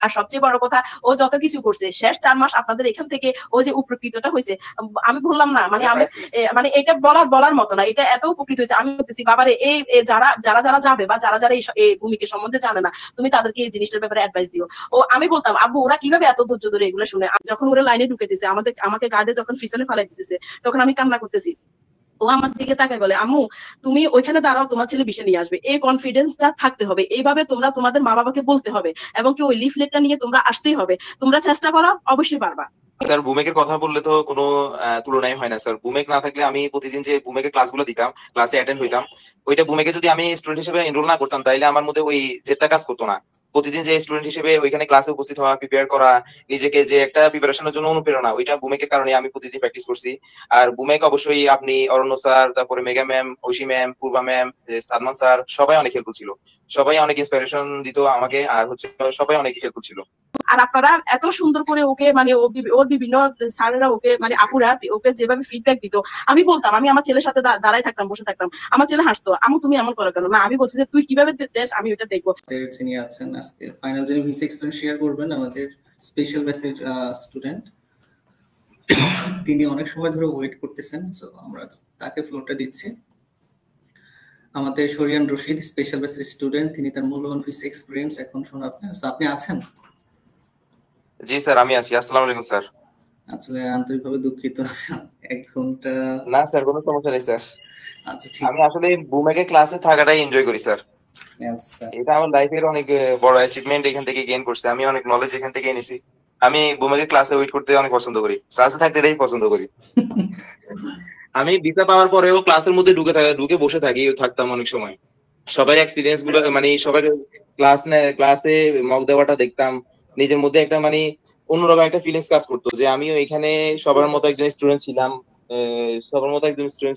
আর সবচেয়ে বড় কথা, ও যত কিছু করছে শেষ 4 মাস আপনাদের এখান থেকে ও যে উপকৃতটা হয়েছে, আমি বললাম না, মানে আমি মানে এটা বলার মতো না, এটা এত উপকৃত হয়েছে। আমি বলতেছি বাবারে, এই যারা যারা যারা যাবে বা যারা যারা এই ভূমিকে সম্বন্ধে জানে না, তুমি তাদেরকে এই জিনিসটার ব্যাপারে অ্যাডভাইস দিও। ও আমি বলতাম, আব্বু ওরা কিভাবে এত ধৈর্য ধরে এগুলো শুনে। যখন ওরা লাইনে ঢুকে দিছে, আমাকে গার্ডে যখন পিছনে ফালাই দিতেছে, তখন আমি কান্না করতেছি। ও আমার দিকে তাকায় বলে, আম্মু তুমি ওইখানে দাঁড়াও, তোমার ছেলে বিষয় নিয়ে আসবে। এই কনফিডেন্সটা থাকতে হবে, এইভাবে তোমরা তোমাদের মা বাবাকে বলতে হবে, এবং কি ওই লিফলেটটা নিয়ে তোমরা আসতেই হবে। তোমরা চেষ্টা করো, অবশ্যই পারবা। স্যার বুমেকের কথা বললে তো কোনো তুলনাই হয় না স্যার। বুমেক না থাকলে আমি প্রতিদিন যে বুমেকের ক্লাসগুলো দিতাম, ক্লাসে অ্যাটেন্ড হইতাম, ওইটা বুমেকে যদি আমি স্টুডেন্ট হিসেবে এনরোল না করতাম তাইলে আমার মধ্যে ওই জেদটা কাজ করতো না। প্রতিদিন যে স্টুডেন্ট হিসেবে ওইখানে ক্লাসে উপস্থিত হওয়া, প্রিপেয়ার করা, নিজেকে যে একটা প্রিপারেশনের জন্য অনুপ্রেরণা, ওইটা বুমেকের কারণে আমি প্রতিদিন প্র্যাকটিস করছি। আর বুমেক অবশ্যই আপনি, অরণ্য স্যার, তারপরে মেগা ম্যাম, ঐশী ম্যাম, পূর্বা ম্যাম, সাদমান স্যার, সবাই অনেক হেল্পফুল ছিল। সবাই অনেক ইন্সপিরেশন দিত আমাকে, আর হচ্ছে সবাই অনেক হেল্পফুল ছিল। আর আপনারা এত সুন্দর করে ওকে, মানে ওর বিভিন্ন স্যারেরা ওকে, মানে আপুরা ওকে যেভাবে ফিডব্যাক দিত, আমি বলতাম, আমি আমার ছেলের সাথে দাঁড়ায় থাকতাম, বসে থাকতাম, আমার ছেলে হাসতো, আমু তুমি এমন করো কেন? না, আমি বলছি যে তুই কিভাবে দেশ, আমি ওটা দেখবো। যিনি আছেন আজকে ফাইনাল যিনি ভিসি এক্সপিরিয়েন্স শেয়ার করবেন, আমাদের স্পেশাল ব্যাচের স্টুডেন্ট, তিনি অনেক সময় ধরে ওয়েট করতেছেন, সো আমরা তাকে ফ্লোরটা দিচ্ছি। আমাদের শরিয়ান রশিদ, স্পেশাল ব্যাচের স্টুডেন্ট, তিনি তার মূল্যবান ভিসি এক্সপিরিয়েন্স এখন শোনাবেন। সো আপনি আছেন? জি স্যার, আমি আছি। আসসালামু আলাইকুম স্যার। আসলে আন্তরিকভাবে দুঃখিত, 1 ঘন্টা। না স্যার, কোনো সমস্যা নেই স্যার। আচ্ছা ঠিক। আমি আসলে বুমেকে ক্লাসে থাকাটাই এনজয় করি স্যার। আচ্ছা, এটা আমার লাইফের অনেক বড় অ্যাচিভমেন্ট এখান থেকে গেইন করছি। আমি অনেক নলেজ এখান থেকে এনেছি। আমি বুমেকে ক্লাসে ওয়েট করতে অনেক পছন্দ করি, ক্লাসে থাকতে এটাই পছন্দ করি। আমি ভিসা পাওয়ার পরেও ক্লাসের মধ্যে ঢুকে বসে থাকতাম অনেক সময়। সবার এক্সপিরিয়েন্স গুলো, মানে সবার ক্লাসে মক দেওয়াটা দেখতাম। নিজের মধ্যে একটা মানে অন্যরকম একটা ফিলিংস কাজ করতো যে আমিও এখানে সবার মতো একজন স্টুডেন্ট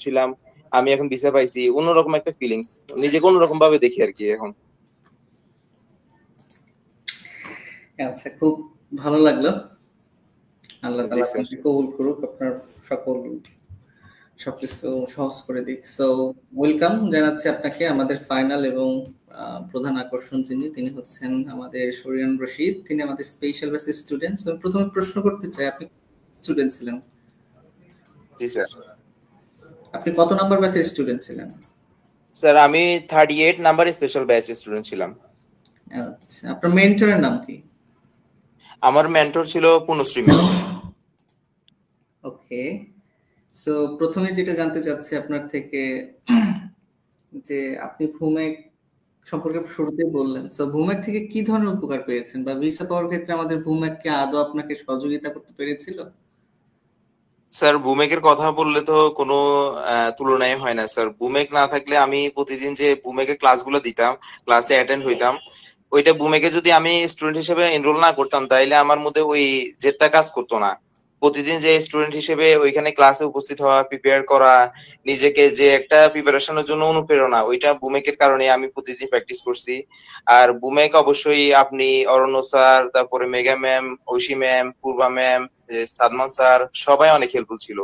ছিলাম, আমি এখন ভিসা পাইছি। অন্যরকম একটা ফিলিংস, নিজেকে অন্যরকম ভাবে দেখি আর কি এখন। আচ্ছা, খুব ভালো লাগলো। আল্লাহ তাআলা আপনাকে কবুল করুক, আপনার সকল সবকিছু সহজ করে দিক। সো ওয়েলকাম জানাচ্ছি আপনাকে। আমাদের ফাইনাল এবং প্রধান আকর্ষণ তিনি হচ্ছেন আমাদের শরিয়ান রশিদ। তিনি আমাদের স্পেশাল ব্যাচের স্টুডেন্ট। সো প্রথমে প্রশ্ন করতে চাই, আপনি স্টুডেন্ট ছিলেন? জি স্যার। আপনি কত নাম্বার ব্যাচের স্টুডেন্ট ছিলেন? স্যার আমি 38 নাম্বার স্পেশাল ব্যাচ স্টুডেন্ট ছিলাম। আচ্ছা, আপনার মেন্টরের নাম কি? আমার মেন্টর ছিল পুনশ্রী ম্যাম। ওকে, সো প্রথমে যেটা জানতে চাচ্ছি আপনার থেকে, যে আপনি ভূমেক সম্পর্কে শুরুতেই বললেন, সো ভূমেক থেকে কি ধরনের উপকার পেয়েছেন, বা ভিসা পাওয়ার ক্ষেত্রে আমাদের ভূমেক কি আদৌ আপনাকে সহযোগিতা করতে পেরেছিল? স্যার বুমেকের কথা বললে তো কোনো তুলনাই হয় না স্যার। বুমেক না থাকলে আমি প্রতিদিন যে বুমেকের ক্লাসগুলো দিতাম, ক্লাসে অ্যাটেন্ড হইতাম, ওইটা বুমেকে যদি আমি স্টুডেন্ট হিসেবে এনরোল না করতাম তাইলে আমার মধ্যে ওই জেদটা কাজ করতো না। প্রতিদিন যে স্টুডেন্ট হিসেবে ওইখানে ক্লাসে উপস্থিত হওয়া, প্রিপেয়ার করা, নিজেকে যে একটা প্রিপারেশনের জন্য অনুপ্রেরণা, ওইটা বুমেকের কারণে আমি প্রতিদিন প্র্যাকটিস করছি। আর বুমেক অবশ্যই আপনি, অরণ্য স্যার, তারপরে মেগা ম্যাম, ঐশী ম্যাম, পূর্বা ম্যাম, সাদমান স্যার, সবাই অনেক হেল্পফুল ছিল।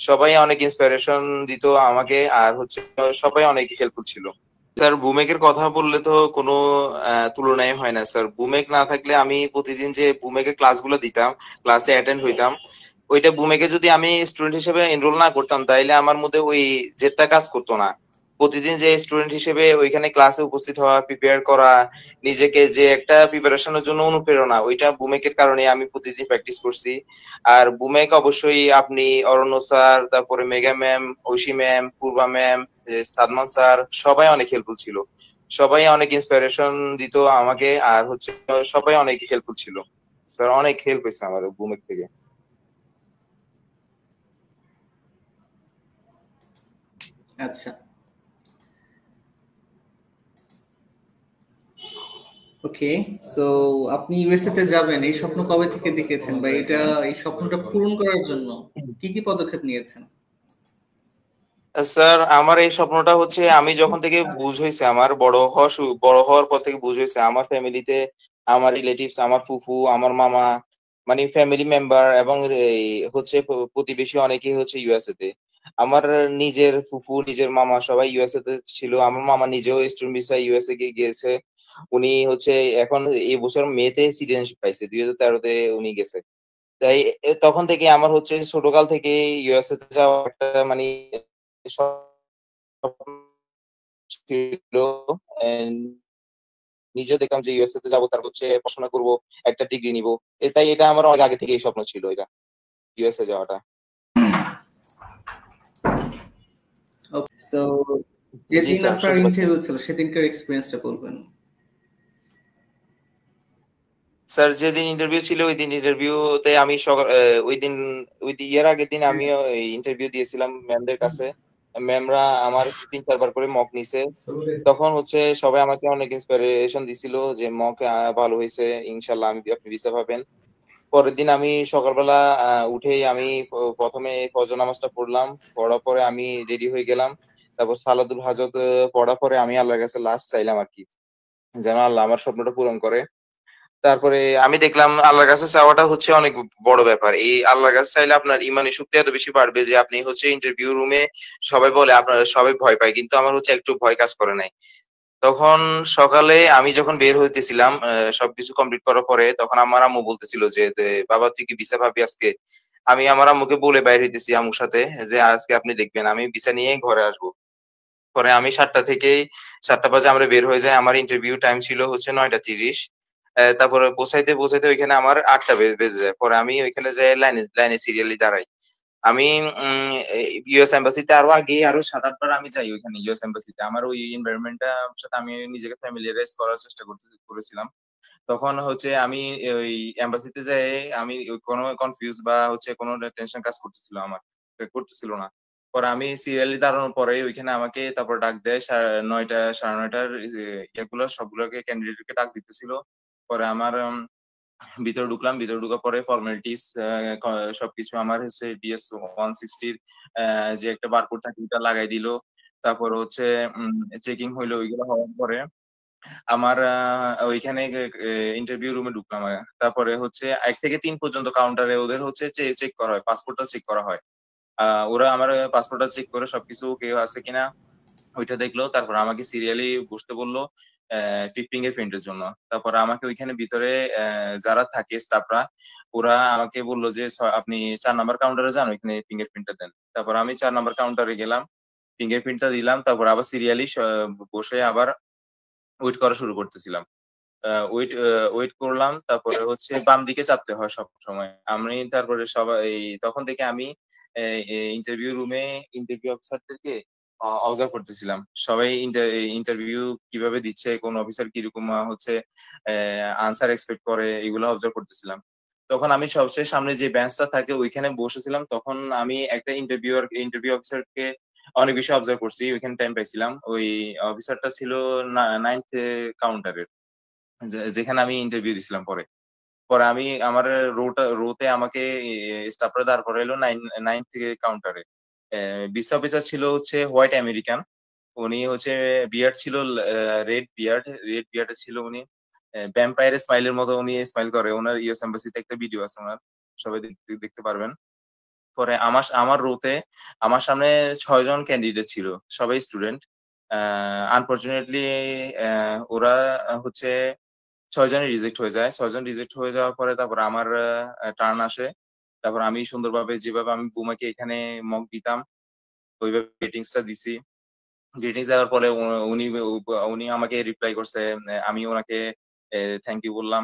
সবাই অনেক ইন্সপিরেশন দিত আমাকে, আর হচ্ছে সবাই অনেক হেল্পফুল ছিল। স্যার বুমেকের কথা বললে তো কোনো তুলনাই হয় না স্যার। বুমেক না থাকলে আমি প্রতিদিন যে বুমেকের ক্লাসগুলো দিতাম, ক্লাসে অ্যাটেন্ড হইতাম, ওইটা বুমেকে যদি আমি স্টুডেন্ট হিসেবে এনরোল না করতাম তাইলে আমার মধ্যে ওই জেদটা কাজ করতো না। প্রতিদিন যে স্টুডেন্ট হিসেবে ওইখানে ক্লাসে উপস্থিত হওয়া, প্রিপেয়ার করা, নিজেকে যে একটা প্রিপারেশনের জন্য অনুপ্রেরণা, ওইটা বুমেকের কারণে আমি প্রতিদিন প্র্যাকটিস করছি। আর বুমেক অবশ্যই আপনি, অরণ্য স্যার, তারপরে মেগা ম্যাম, ঐশী ম্যাম, পূর্বা ম্যাম, সাদমান স্যার, সবাই অনেক হেল্পফুল ছিল। সবাই অনেক ইন্সপিরেশন দিত আমাকে, আর হচ্ছে সবাই অনেক হেল্পফুল ছিল। স্যার অনেক হেল্প হয়েছে আমার বুমেক থেকে। আচ্ছা, ওকে। সো আপনি ইউএসএ তে যাবেন, এই স্বপ্ন কবে থেকে দেখেছেন, বা এই স্বপ্নটা পূরণ করার জন্য কি কি পদক্ষেপ নিয়েছেন? স্যার আমার এই স্বপ্নটা হচ্ছে, আমি যখন থেকে বুঝ হয়েছে, আমার বড় হওয়ার পর থেকে বুঝ হয়েছে, আমার ফ্যামিলিতে আমার রিলেটিভস, আমার ফুফু, আমার মামা, মানে ফ্যামিলি মেম্বার এবং এই হচ্ছে প্রতিবেশী অনেকেই হচ্ছে ইউএসএ তে। আমার নিজের ফুফু, নিজের মামা সবাই ইউএসএ তে ছিল। আমার মামা নিজেও স্টুডেন্ট ভিসায় ইউএসএ গিয়েছে। উনি হচ্ছে এখন এই বছর মেতে সিটিজেনশিপ পাইছে। 2013 তে উনি গেছে। তাই তখন থেকে আমার হচ্ছে ছোটকাল থেকে ইউএসএ তে যাওয়া একটা মানে স্বপ্ন ছিল। এন্ড নিজেও দেখলাম যে ইউএসএ তে যাবো, তারপর হচ্ছে পড়াশোনা করব, একটা ডিগ্রি নিব। তাই এটা আমার অনেক আগে থেকেই স্বপ্ন ছিল, এটা ইউএসএ যাওয়াটা। ওকে, সো জি যেদিন স্যার, আপনার শুনতে পাচ্ছেন? ইন্টারভিউ ছিল সেদিনকার এক্সপিরিয়েন্সটা বলবেন। স্যার যেদিন ইন্টারভিউ ছিল ওই দিন ইন্টারভিউতে আমি ওই দিন ইয়ার আগের দিন আমিও ইন্টারভিউ দিয়েছিলাম ম্যামদের কাছে। ম্যামরা আমার 3-4 বার করে মক নিছে। তখন হচ্ছে সবাই আমাকে অনেক ইন্সপিরেশন দিছিল যে মক ভালো হয়েছে, ইনশাল্লাহ আপনি ভিসা পাবেন। পরের দিন আমি সকালবেলা উঠেই আমি প্রথমে ফজর নামাজটা পড়লাম। পড়ার পরে আমি রেডি হয়ে গেলাম। তারপর সালাতুল হাজত পড়ার পরে আমি আল্লাহর কাছে লাস্ট চাইলাম আর কি, যেন আল্লাহ আমার স্বপ্নটা পূরণ করে। তারপরে আমি দেখলাম আল্লাহর কাছে চাওয়াটা হচ্ছে অনেক বড় ব্যাপার। এই আল্লাহর কাছে চাইলে আপনার ইমানের শক্তি এত বেশি বাড়বে যে আপনি হচ্ছে ইন্টারভিউ রুমে সবাই বলে আপনার সবাই ভয় পায়, কিন্তু আমার হচ্ছে একটু ভয় কাজ করে নাই। তখন সকালে আমি যখন বের হইতেছিলাম সবকিছু কমপ্লিট করার পরে, তখন আমার আম্মু বলতেছিল যে, বাবা তুই কি ভিসা পাবি আজকে? আমি আমার আম্মুকে বলে বাইর হইতেছি আম্মুর সাথে যে আজকে আপনি দেখবেন আমি ভিসা নিয়ে ঘরে আসবো। পরে আমি 7টা বাজে আমরা বের হয়ে যাই। আমার ইন্টারভিউ টাইম ছিল হচ্ছে 9:30। তারপরে পৌঁছাইতে ওইখানে আমার 8টা বেজে যায়। পরে আমি ওইখানে যাই লাইনে সিরিয়ালি দাঁড়াই। আমি ইউএস এম্বাসিতে আরো আগে আরো 7-8 বার আমি যাই ওইখানে ইউএস এম্বাসিতে। আমার ওই এনভায়রনমেন্টটার সাথে আমি নিজেকে ফ্যামিলিয়ারাইজ করার চেষ্টা করেছিলাম। তখন হচ্ছে আমি ওই এম্বাসিতে যেয়ে আমি কোনো কনফিউজ বা হচ্ছে কোনো টেনশন কাজ করতেছিল না। পরে আমি সিরিয়ালি দাঁড়ানোর পরে ওইখানে আমাকে তারপর ডাক দেয় 9:30 9:30টার ইয়েগুলো সবগুলোকে ক্যান্ডিডেটকে ডাক দিতেছিল। পরে আমার ভিতরে ঢোকার পরে ফর্মালিটিস সবকিছু আমার হচ্ছে ডিএস 160 যে একটা বারকোড থাকে ওটা লাগাই দিল। তারপর হচ্ছে চেকিং হইলো, ওইগুলো হওয়ার পরে আমার ওইখানে ইন্টারভিউ রুমে ঢুকলাম। তারপরে হচ্ছে 1 থেকে 3 পর্যন্ত কাউন্টারে ওদের হচ্ছে চেক করা হয়, পাসপোর্টটা চেক করা হয়। ওরা আমার পাসপোর্টটা চেক করে সবকিছু কেউ আছে কিনা ওইটা দেখলো। তারপর আমাকে সিরিয়ালি বসতে বললো ফিঙ্গারপ্রিন্টের জন্য। তারপর আমাকে ওইখানে ভিতরে যারা থাকে স্টাফরা ওরা আমাকে বললো যে আপনি 4 নাম্বার কাউন্টারে যান, ওইখানে ফিঙ্গারপ্রিন্টটা দেন। তারপর আমি 4 নাম্বার কাউন্টারে গেলাম, ফিঙ্গারপ্রিন্টটা দিলাম। তারপর আবার সিরিয়ালি বসে আবার ওয়েট করা শুরু করতেছিলাম। ওয়েট করলাম। তারপরে হচ্ছে বাম দিকে চাপতে হয় সবসময়। আমি তারপরে সবাই তখন থেকে আমি ইন্টারভিউ রুমে ইন্টারভিউ অফিসারদেরকে অবজার্ভ করতেছিলাম। সবাই ইন্টারভিউ কিভাবে দিচ্ছে, কোন অফিসার কিরকম হচ্ছে আনসার এক্সপেক্ট করে, এগুলো অবজার্ভ করতেছিলাম। তখন আমি সবচেয়ে সামনে যে বেঞ্চটা থাকে ওইখানে বসেছিলাম। তখন আমি একটা ইন্টারভিউ অফিসারকে অনেক বেশি অবজার্ভ করছি, ওইখানে টাইম পাইছিলাম। ওই অফিসারটা ছিল 9th কাউন্টারের, যেখানে আমি ইন্টারভিউ দিছিলাম। পরে পরে আমি আমার রোতে আমাকে স্টাফরা দাঁড় করাইলো 9 থেকে কাউন্টারে। ভিসা অফিসার ছিল হচ্ছে হোয়াইট আমেরিকান। উনি হচ্ছে বিয়ার্ড ছিল, রেড বিয়ার্ডে ছিল উনি। ভ্যাম্পায়ারের স্মাইলের মতো উনি স্মাইল করে। ওনার ইউএস এম্বাসিতে একটা ভিডিও আছে ওনার, সবাই দেখতে পারবেন। পরে আমার রোতে আমার সামনে 6 জন ক্যান্ডিডেট ছিল, সবাই স্টুডেন্ট। আনফরচুনেটলি ওরা হচ্ছে 6 জনই রিজেক্ট হয়ে যায়। 6 জন রিজেক্ট হয়ে যাওয়ার পরে তারপর আমার টার্ন আসে। তারপর আমি সুন্দরভাবে যেভাবে আমি বুমাকে এখানে মক দিতাম ওইভাবে গ্রিটিংসটা দিছি। গ্রিটিংস দেওয়ার পরে উনি আমাকে রিপ্লাই করছে। আমি ওনাকে থ্যাংক ইউ বললাম।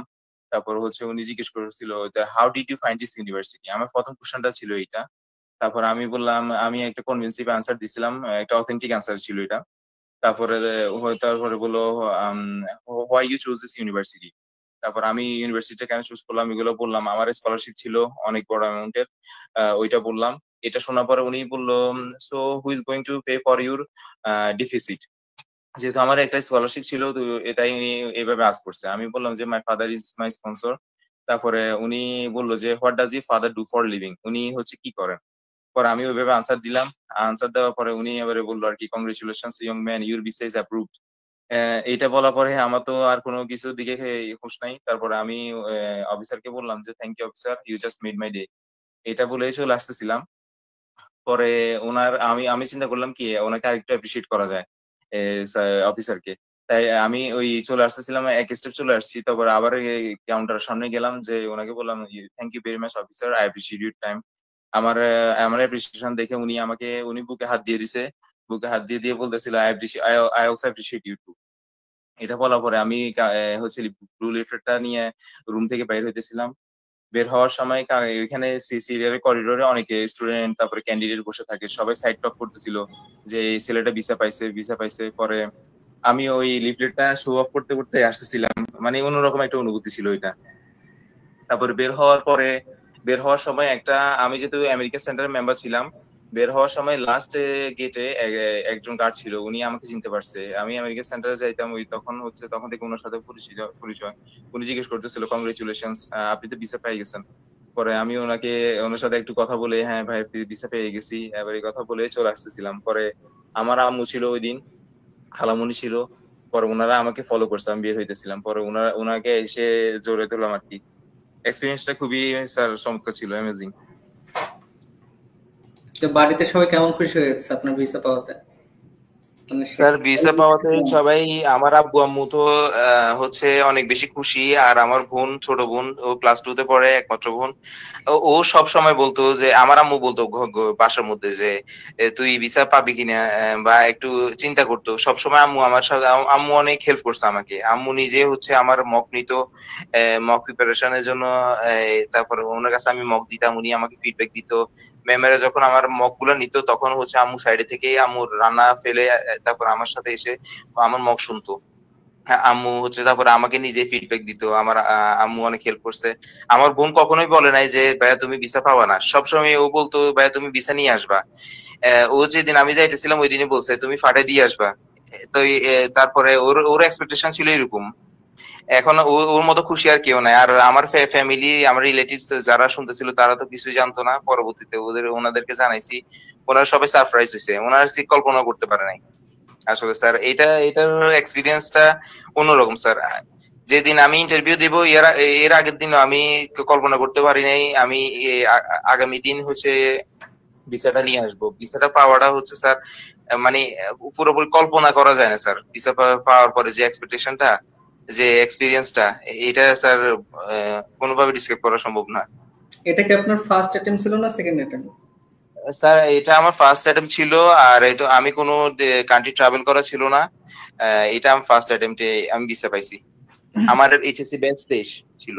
তারপর হচ্ছে উনি জিজ্ঞেস করেছিল যে how did you find this university? আমার প্রথম কোশ্চেনটা ছিল এইটা। তারপর আমি বললাম আমি একটা কনভিন্সিভ অ্যান্সার দিছিলাম, একটা অথেন্টিক অ্যান্সার ছিল এটা। তারপরে বললো why you choose this university. তারপর আমি ইউনিভার্সিটিটা কেন চুজ করলাম এগুলো বললাম। আমার স্কলারশিপ ছিল অনেক বড় অ্যামাউন্টের, ওইটা বললাম। এটা শোনার পরে উনি বললো so who is going to pay for your deficit? যেহেতু আমার একটা স্কলারশিপ ছিল তো এটাই উনি এভাবে আস্ক করছে। আমি বললাম যে my father is my sponsor. তারপরে উনি বললো যে what does your father do for living? উনি হচ্ছে কি করেন? পরে আমি ওইভাবে আনসার দিলাম। আনসার দেওয়ার পরে উনি এবারে বললো আর কি congratulations young man, your visa is approved. এইটা বলার পরে আমার তো আর কোনো কিছুর দিকে হুঁশ নাই। তারপরে আমি অফিসারকে বললাম যে thank you officer, you just made my day. এটা বলে চলে আসতেছিলাম। পরে ওনার আমি চিন্তা করলাম কি ওনাকে আরেকটু অ্যাপ্রিসিয়েট করা যায় অফিসারকে। তাই আমি ওই চলে আসতেছিলাম, এক স্টেপ চলে আসছি, তারপর আবার কাউন্টারের সামনে গেলাম, যে ওনাকে বললাম thank you very much officer, I appreciate your time. আমার অ্যাপ্রিসিয়েশন দেখে উনি বুকে হাত দিয়ে দিছে, বুকে হাত দিয়ে দিয়ে বলতেছিল I also appreciate you too. এটা বলার পরে আমি হচ্ছে ব্লু লিফলেটটা নিয়ে রুম থেকে বাইর হইতেছিলাম। বের হওয়ার সময় ওইখানে সিরিয়ালের করিডোরে অনেকে স্টুডেন্ট তারপরে ক্যান্ডিডেট বসে থাকে, সবাই সাইড টক করতেছিল যে এই ছেলেটা ভিসা পাইছে ভিসা পাইছে। পরে আমি ওই লিফলেটটা শো অফ করতে করতে আসতেছিলাম, মানে অন্যরকম একটা অনুভূতি ছিল এটা। তারপরে বের হওয়ার সময় আমি যেহেতু আমেরিকা সেন্টারের মেম্বার ছিলাম, বের হওয়ার সময় লাস্ট গেটে একজন গার্ড ছিল, উনি আমাকে চিনতে পারছে। আমি আমেরিকা সেন্টারে যাইতাম ওই তখন থেকে ওনার সাথে পরিচয়। উনি জিজ্ঞেস করতেছিল কংগ্রেচুলেশনস, আপনি তো ভিসা পেয়ে গেছেন। পরে আমি ওনার সাথে একটু কথা বলে, হ্যাঁ ভাই ভিসা পেয়ে গেছি, এবার এই কথা বলে চলে আসতেছিলাম। পরে আমার আম্মু ছিল ওই দিন, খালামণি ছিল। পরে ওনারা আমাকে ফলো করছে, আমি বের হইতেছিলাম। পরে ওনাকে এসে জোরে তুললাম আর কি। এক্সপিরিয়েন্সটা খুবই স্যার চমৎকার ছিল, অ্যামেজিং। তো বাড়িতে সবাই কেমন খুশি হয়েছে আপনার ভিসা পাওয়াতে? স্যার ভিসা পাওয়াতে সবাই, আমার আব্বু আম্মু তো হচ্ছে অনেক বেশি খুশি। আর আমার বোন, ছোট বোন, ও ক্লাস 2 তে পড়ে, একমাত্র বোন। ও সব সময় বলতো যে, আমার আম্মু বলতো বাসার মধ্যে যে তুই ভিসা পাবি কিনা, বা একটু চিন্তা করতো সবসময়। আম্মু অনেক হেল্প করছে আমাকে। আম্মু নিজে হচ্ছে আমার মক নিত, মক প্রিপারেশনের জন্য। তারপরে ওনার কাছে আমি মক দিতাম, উনি আমাকে ফিডব্যাক দিত। ম্যামেরা যখন আমার মক গুলো নিত, তখন হচ্ছে আম্মু সাইডে থেকে আম্মুর রান্না ফেলে তারপর আমার সাথে এসে আমার মক শুনতো। হ্যাঁ, আম্মু হচ্ছে তারপরে আমাকে নিজে ফিডব্যাক দিত। আমার আম্মু অনেক হেল্প করছে। আমার বোন কখনোই বলে নাই যে ভাইয়া তুমি ভিসা পাবা না, সবসময় ও বলতো ভাইয়া তুমি ভিসা নিয়ে আসবা। ও যেদিন আমি যাইতেছিলাম ওই দিনই বলছে তুমি ফাটাই দিয়ে আসবা। তো তারপরে ওর এক্সপেকটেশন ছিল এরকম। এখন ওর মতো খুশি আর কেউ নাই। আর আমার ফ্যামিলি, আমার রিলেটিভস যারা শুনতেছিল তারা তো কিছুই জানতো না। পরবর্তীতে ওনাদেরকে জানাইছি, ওনারা সবাই সারপ্রাইজ হয়েছে, ওনারা ঠিক কল্পনা করতে পারে নাই। আসলে স্যার এটার এক্সপিরিয়েন্সটা অন্যরকম স্যার। যেদিন আমি ইন্টারভিউ দিব, এর আগের দিন আমি কল্পনা করতে পারি নাই আমি আগামী দিন হচ্ছে ভিসাটা নিয়ে আসবো। ভিসাটা পাওয়াটা হচ্ছে স্যার, মানে পুরোপুরি কল্পনা করা যায় না স্যার। ভিসা পাওয়ার পরে যে এক্সপেকটেশনটা, যে এক্সপিরিয়েন্সটা, এটা স্যার কোনোভাবে ডিসক্রাইব করা সম্ভব না। এটা কি আপনার ফার্স্ট অ্যাটেম্প ছিল না সেকেন্ড অ্যাটেম্প? স্যার এটা আমার ফার্স্ট অ্যাটেম্প ছিল। আর এটা আমি কোনো কান্ট্রি ট্রাভেল করা ছিল না। এটা আমার ফার্স্ট অ্যাটেম্পটে আমি ভিসা পাইছি। আমার এইচএসসি ব্যাচ 23 ছিল।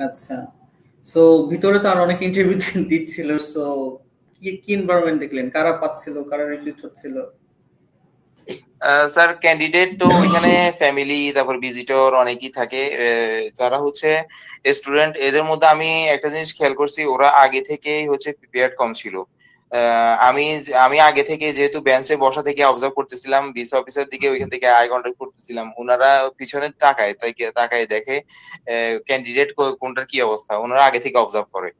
আচ্ছা, সো ভিতরে তো আর অনেক ইন্টারভিউ দিচ্ছিল, সো কি এনভায়রনমেন্ট দেখলেন? কারা পাচ্ছিল, কারা রিজেক্ট হচ্ছিল? স্যার ক্যান্ডিডেট তো ওইখানে ফ্যামিলি, তারপর ভিজিটর অনেকেই থাকে। যারা হচ্ছে স্টুডেন্ট, এদের মধ্যে আমি একটা জিনিস খেয়াল করছি, ওরা আগে থেকেই হচ্ছে প্রিপেয়ার্ড কম ছিল। আমি আগে থেকে যেহেতু বেঞ্চে বসা থেকে অবজার্ভ করতেছিলাম, ভিসা অফিসার দিকে ওইখান থেকে আই কন্টাক্ট করতেছিলাম। ওনারা পিছনে তাকায় দেখে ক্যান্ডিডেট কোনটার কি অবস্থা, ওনারা আগে থেকে অবজার্ভ করে।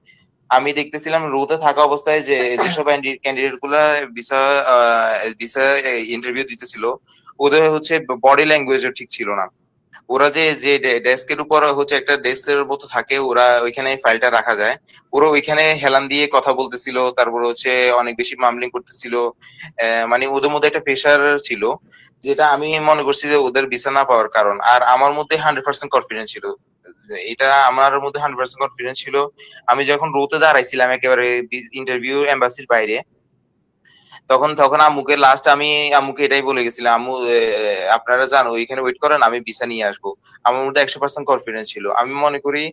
আমি দেখতেছিলাম রোতে থাকা অবস্থায় যেসব ক্যান্ডিডেট গুলা ভিসা ভিসা ইন্টারভিউ দিতেছিল, ওদের হচ্ছে বডি ল্যাঙ্গুয়েজও ঠিক ছিল না। ওরা যে ডেস্কের উপর হচ্ছে একটা ডেস্কের মতো থাকে, ওরা ওইখানে ফাইলটা রাখা যায়, ওরা ওইখানে হেলান দিয়ে কথা বলতেছিল। তারপর হচ্ছে অনেক বেশি মামলিং করতেছিল। মানে ওদের মধ্যে একটা প্রেশার ছিল, যেটা আমি মনে করছি যে ওদের ভিসা না পাওয়ার কারণ। আর আমার মধ্যে 100% কনফিডেন্স ছিল, এটা আমার মধ্যে 100% কনফিডেন্স ছিল। আমি যখন রোতে দাঁড়াইছিলাম একেবারে ইন্টারভিউ এম্বাসির বাইরে, তখন তখন আম্মুকে এটাই বলে গেছিলাম, আম্মু আপনারা জানো ওইখানে ওয়েট করেন, আমি ভিসা নিয়ে আসবো। আমার মধ্যে 100% কনফিডেন্স ছিল। আমি মনে করি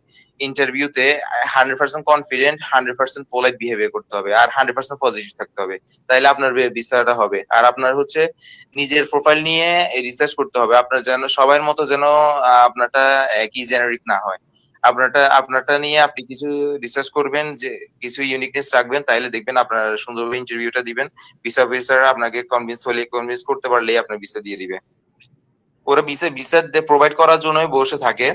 ইন্টারভিউতে 100% কনফিডেন্ট, 100% পোলাইট বিহেভিয়ার করতে হবে, আর 100% পজিটিভ থাকতে হবে, তাইলে আপনার ভিসাটা হবে। আর আপনার হচ্ছে নিজের প্রোফাইল নিয়ে রিসার্চ করতে হবে, আপনার যেন সবার মতো যেন আপনারটা একই জেনারিক না হয়। আপনারটা নিয়ে আপনি কিছু রিসার্চ করবেন, যে কিছু ইউনিকনেস রাখবেন, তাইলে দেখবেন আপনার সুন্দরভাবে ইন্টারভিউটা দিবেন। ভিসা অফিসার আপনাকে কনভিন্স করতে পারলেই আপনার ভিসা দিয়ে দিবে। ওরা ভিসা প্রোভাইড করার জন্যই বসে থাকে।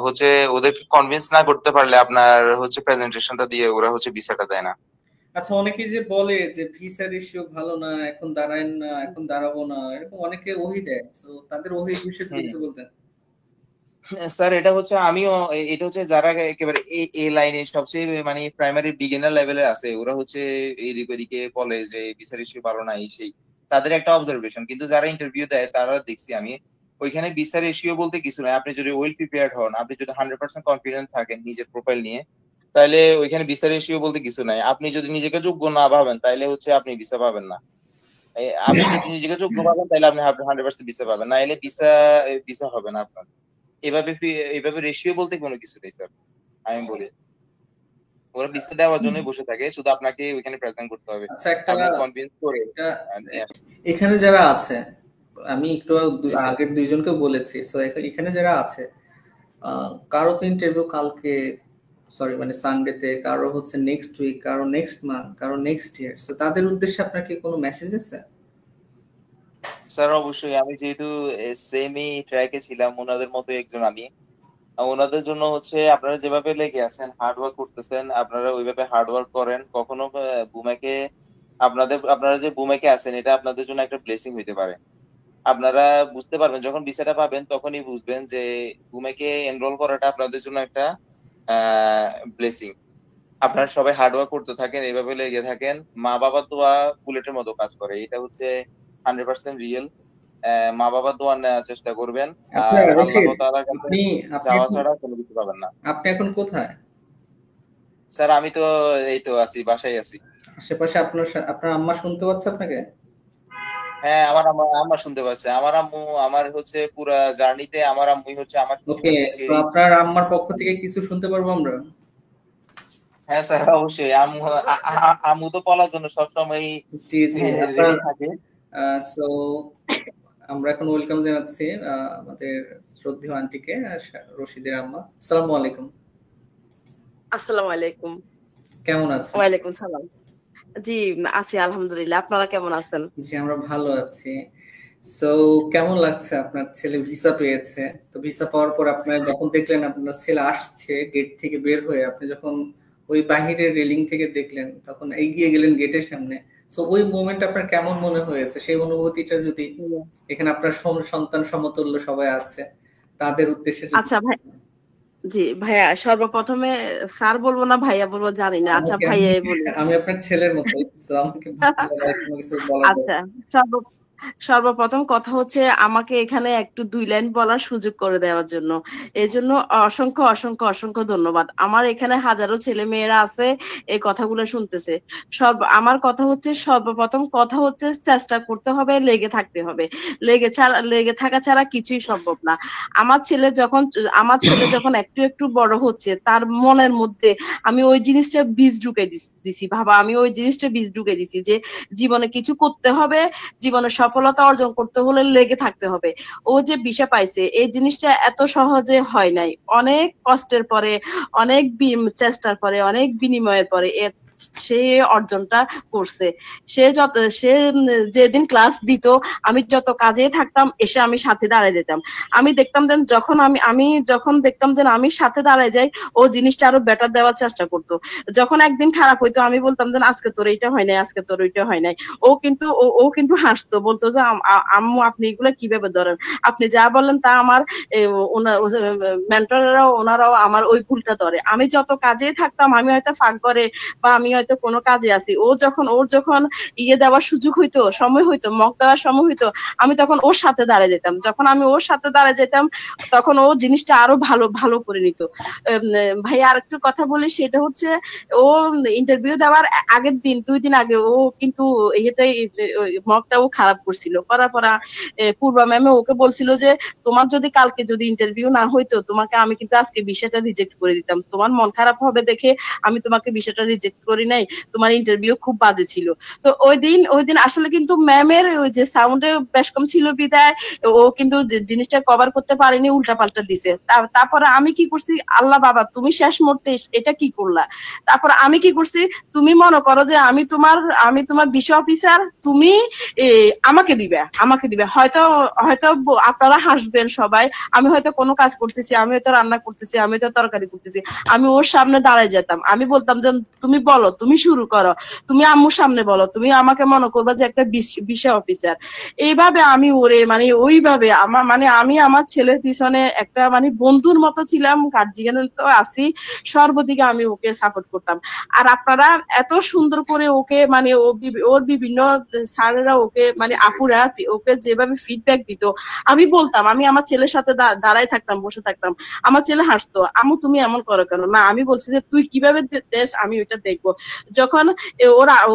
হচ্ছে ওদেরকে কনভিন্স না করতে পারলে আপনার হচ্ছে প্রেজেন্টেশনটা দিয়ে ওরা হচ্ছে ভিসাটা দেয় না। আচ্ছা, অনেকেই যে বলে যে ভিসার ইস্যু ভালো না, এখন দাঁড়ায় না, এখন দাঁড়াবো না, এরকম অনেকে ওহি দেয়। তো তাদের ওহির বিষয়ে যদি কিছু বলতেন। স্যার এটা হচ্ছে আমিও এটা হচ্ছে যারা একেবারে এ লাইনে সবচেয়ে মানে প্রাইমারি বিগিনার লেভেলে আছে, ওরা হচ্ছে এদিক ওদিকে বলে যে ভিসার ইস্যু পারো না এই সেই, তাদের একটা অবজারভেশন। কিন্তু যারা ইন্টারভিউ দেয় তারা দেখছি আমি ওইখানে ভিসার ইস্যু বলতে কিছু নয়। আপনি যদি ওয়েল প্রিপেয়ার্ড হন, আপনি যদি 100% কনফিডেন্ট থাকেন নিজের প্রোফাইল নিয়ে, তাহলে ওইখানে ভিসার ইস্যু বলতে কিছু নাই। আপনি যদি নিজেকে যোগ্য না ভাবেন তাহলে হচ্ছে আপনি ভিসা পাবেন না। আপনি যদি নিজেকে যোগ্য ভাবেন তাহলে আপনি 100% ভিসা পাবেন, না এলে ভিসা ভিসা হবে না আপনার। এভাবে রেশিও বলতে কোনো কিছু নেই স্যার, আমি বলি ওরা ভিসা দেওয়ার জন্যই বসে থাকে, শুধু আপনাকে ওইখানে প্রেজেন্ট করতে হবে, আচ্ছা, একটা আপনি কনভিন্স করে এখানে যারা আছে, আমি একটু আগের দুইজনকে বলেছি, সো এখানে যারা আছে কারো তো ইন্টারভিউ কালকে, সরি মানে সানডেতে, কারো হচ্ছে নেক্সট উইক, কারো নেক্সট মান্থ, কারো নেক্সট ইয়ার। সো তাদের উদ্দেশ্যে আপনার কি কোনো মেসেজ আছে? স্যার অবশ্যই, আমি যেহেতু সেমি ট্র্যাকে ছিলাম ওনাদের মতো একজন, আমি ওনাদের জন্য হচ্ছে আপনারা যেভাবে লেগে আছেন, হার্ড ওয়ার্ক করতেছেন, আপনারা ওইভাবে হার্ড ওয়ার্ক করেন। কখনো বুমেকে আপনারা যে বুমেকে আছেন এটা আপনাদের জন্য একটা ব্লেসিং হইতে পারে। আপনারা বুঝতে পারবেন যখন ভিসাটা পাবেন, তখনই বুঝবেন যে বুমেকে এনরোল করাটা আপনাদের জন্য একটা ব্লেসিং। আপনারা সবাই হার্ড ওয়ার্ক করতে থাকেন, এইভাবে লেগে থাকেন। মা বাবার দোয়া বুলেটের মতো কাজ করে, এটা হচ্ছে 100% রিয়েল। মা বাবার দোয়া নেওয়ার চেষ্টা করবেন, আর আল্লাহ তাআলার কাছে চাওয়া ছাড়া কোনো কিছু পাবেন না। আপনি এখন কোথায়? স্যার আমি তো এই তো আছি, বাসায় আছি। আশেপাশে আপনার আম্মা শুনতে পাচ্ছে আপনাকে? হ্যাঁ, আমার আম্মা শুনতে পাচ্ছে। আমার আম্মু আমার হচ্ছে পুরা জার্নিতে আমার আম্মুই হচ্ছে আমার। ওকে, সো আপনার আম্মার পক্ষ থেকে কিছু শুনতে পারবো আমরা? হ্যাঁ স্যার অবশ্যই, আম্মু তো বলার জন্য সবসময় জি জি রেডি থাকে। সো আমরা এখন ওয়েলকাম জানাচ্ছি আমাদের শ্রদ্ধেয় আন্টিকে, রশিদের আম্মা। আসসালামু আলাইকুম। আসসালামু আলাইকুম। কেমন আছেন? ওয়ালাইকুম সালাম। জি আছি আলহামদুলিল্লাহ, আপনারা কেমন আছেন? জি আমরা ভালো আছি। সো কেমন লাগছে আপনার ছেলে ভিসা পেয়েছে? তো ভিসা পাওয়ার পর আপনারা যখন দেখলেন আপনার ছেলে আসছে গেট থেকে বের হয়ে, আপনি যখন ওই বাহিরের রেলিং থেকে দেখলেন, তখন এগিয়ে গেলেন গেটের সামনে, সো ওই মোমেন্ট আপনার কেমন মনে হয়েছে? সেই অনুভূতিটা যদি এখানে আপনার সন্তান সমতুল্য সবাই আছে তাদের উদ্দেশ্যে। আচ্ছা ভাই, জি ভাইয়া সর্বপ্রথমে স্যার বলবো না ভাইয়া বলবো জানি না। আচ্ছা ভাইয়া বলি, আমি আপনার ছেলের মতো, আমাকে কিছু বলা। আচ্ছা সর্বপ্রথম কথা হচ্ছে আমাকে এখানে একটু 2 লাইন বলার সুযোগ করে দেওয়ার জন্য, এই জন্য অসংখ্য অসংখ্য অসংখ্য ধন্যবাদ। আমার এখানে হাজারো ছেলে মেয়েরা আছে এই কথাগুলো শুনতেছে। আমার কথা হচ্ছে সর্বপ্রথম কথা হচ্ছে চেষ্টা করতে হবে, লেগে থাকতে হবে। লেগে থাকা ছাড়া কিছুই সম্ভব না। আমার ছেলে যখন একটু একটু বড় হচ্ছে, তার মনের মধ্যে আমি ওই জিনিসটা বীজ ঢুকে দিছি। ভাবা, আমি ওই জিনিসটা বীজ ঢুকে দিছি যে জীবনে কিছু করতে হবে, জীবনে সফলতা অর্জন করতে হলে লেগে থাকতে হবে। ও যে ভিসা পাইছে এই জিনিসটা এত সহজে হয় নাই, অনেক কষ্টের পরে, অনেক চেষ্টার পরে, অনেক বিনিময়ের পরে সে অর্জনটা করছে। সে যেদিন ক্লাস দিত, আমি যত কাজে থাকতাম এসে আমি সাথে দাঁড়ায় যেতাম। আমি দেখতাম যে যখন দেখতাম যে আমি সাথে দাঁড়ায় যাই, ও জিনিসটা আরো বেটার দেওয়ার চেষ্টা করতো। যখন একদিন খারাপ হইতো আমি বলতাম যে আজকে তোর এইটা হয় নাই, আজকে তোর ওইটা হয় নাই, ও কিন্তু হাসতো, বলতো যে আম্মু আপনি এগুলো কিভাবে ধরেন, আপনি যা বলেন তা আমার মেন্টররাও ওনারাও আমার ওই ভুলটা ধরে। আমি যত কাজে থাকতাম, আমি হয়তো ফাঁক করে বা আমি হয়তো কোনো কাজে আছি, ওর যখন দেওয়ার সুযোগ হইতো, সময় হইতো, মক দেওয়ার সময় হইতো, আমি তখন ওর সাথে দাঁড়ায় যেতাম। যখন আমি ওর সাথে দাঁড়ায় যেতাম তখন ও জিনিসটা আরো ভালো করে নিত। ভাই আরেকটু কথা বলি, সেটা হচ্ছে ও ইন্টারভিউ দেওয়ার আগের দিন 2 দিন আগে ও কিন্তু এটাই মকটাও খারাপ করছিল। করার পর পূর্বা ম্যামে ওকে বলছিল যে তোমার যদি কালকে যদি ইন্টারভিউ না হইতো, তোমাকে আমি কিন্তু আজকে বিষয়টা রিজেক্ট করে দিতাম। তোমার মন খারাপ হবে দেখে আমি তোমাকে বিষয়টা রিজেক্ট করি নাই, তোমার ইন্টারভিউ খুব বাজে ছিল। তো ওই দিন আসলে কিন্তু ম্যামের ওই যে সাউন্ডে বেশ কম ছিল বিদায় ও কিন্তু জিনিসটা কভার করতে পারেনি, উল্টা পাল্টা দিছে। তারপরে আমি কি করছি, আল্লাহ বাবা তুমি শেষ মুহূর্তে এটা কি করলা। তারপর আমি কি করছি, তুমি মনে করো যে আমি তোমার বিষয় অফিসার, তুমি আমাকে দিবে। হয়তো আপনারা হাসবেন সবাই, আমি হয়তো কোনো কাজ করতেছি, আমি হয়তো রান্না করতেছি, আমি হয়তো তরকারি করতেছি, আমি ওর সামনে দাঁড়ায় যেতাম, আমি বলতাম যে তুমি বলো বলো, তুমি শুরু করো, তুমি আম্মুর সামনে বলো, তুমি আমাকে মনে করবা যে একটা বিশা অফিসার। এইভাবে আমি ওরে মানে ওইভাবে আমি আমার ছেলের পিছনে একটা মানে বন্ধুর মতো ছিলাম, গার্জিয়ান তো আছি, সর্বদিকে আমি ওকে সাপোর্ট করতাম। আর আপনারা এত সুন্দর করে ওকে মানে ওর বিভিন্ন স্যারেরা ওকে মানে আপুরা ওকে যেভাবে ফিডব্যাক দিত, আমি বলতাম, আমি আমার ছেলের সাথে দাঁড়ায় থাকতাম, বসে থাকতাম, আমার ছেলে হাসতো, আম্মু তুমি এমন করো কেন, না আমি বলছি যে তুই কিভাবে দেশ আমি ওইটা দেখবো। যখন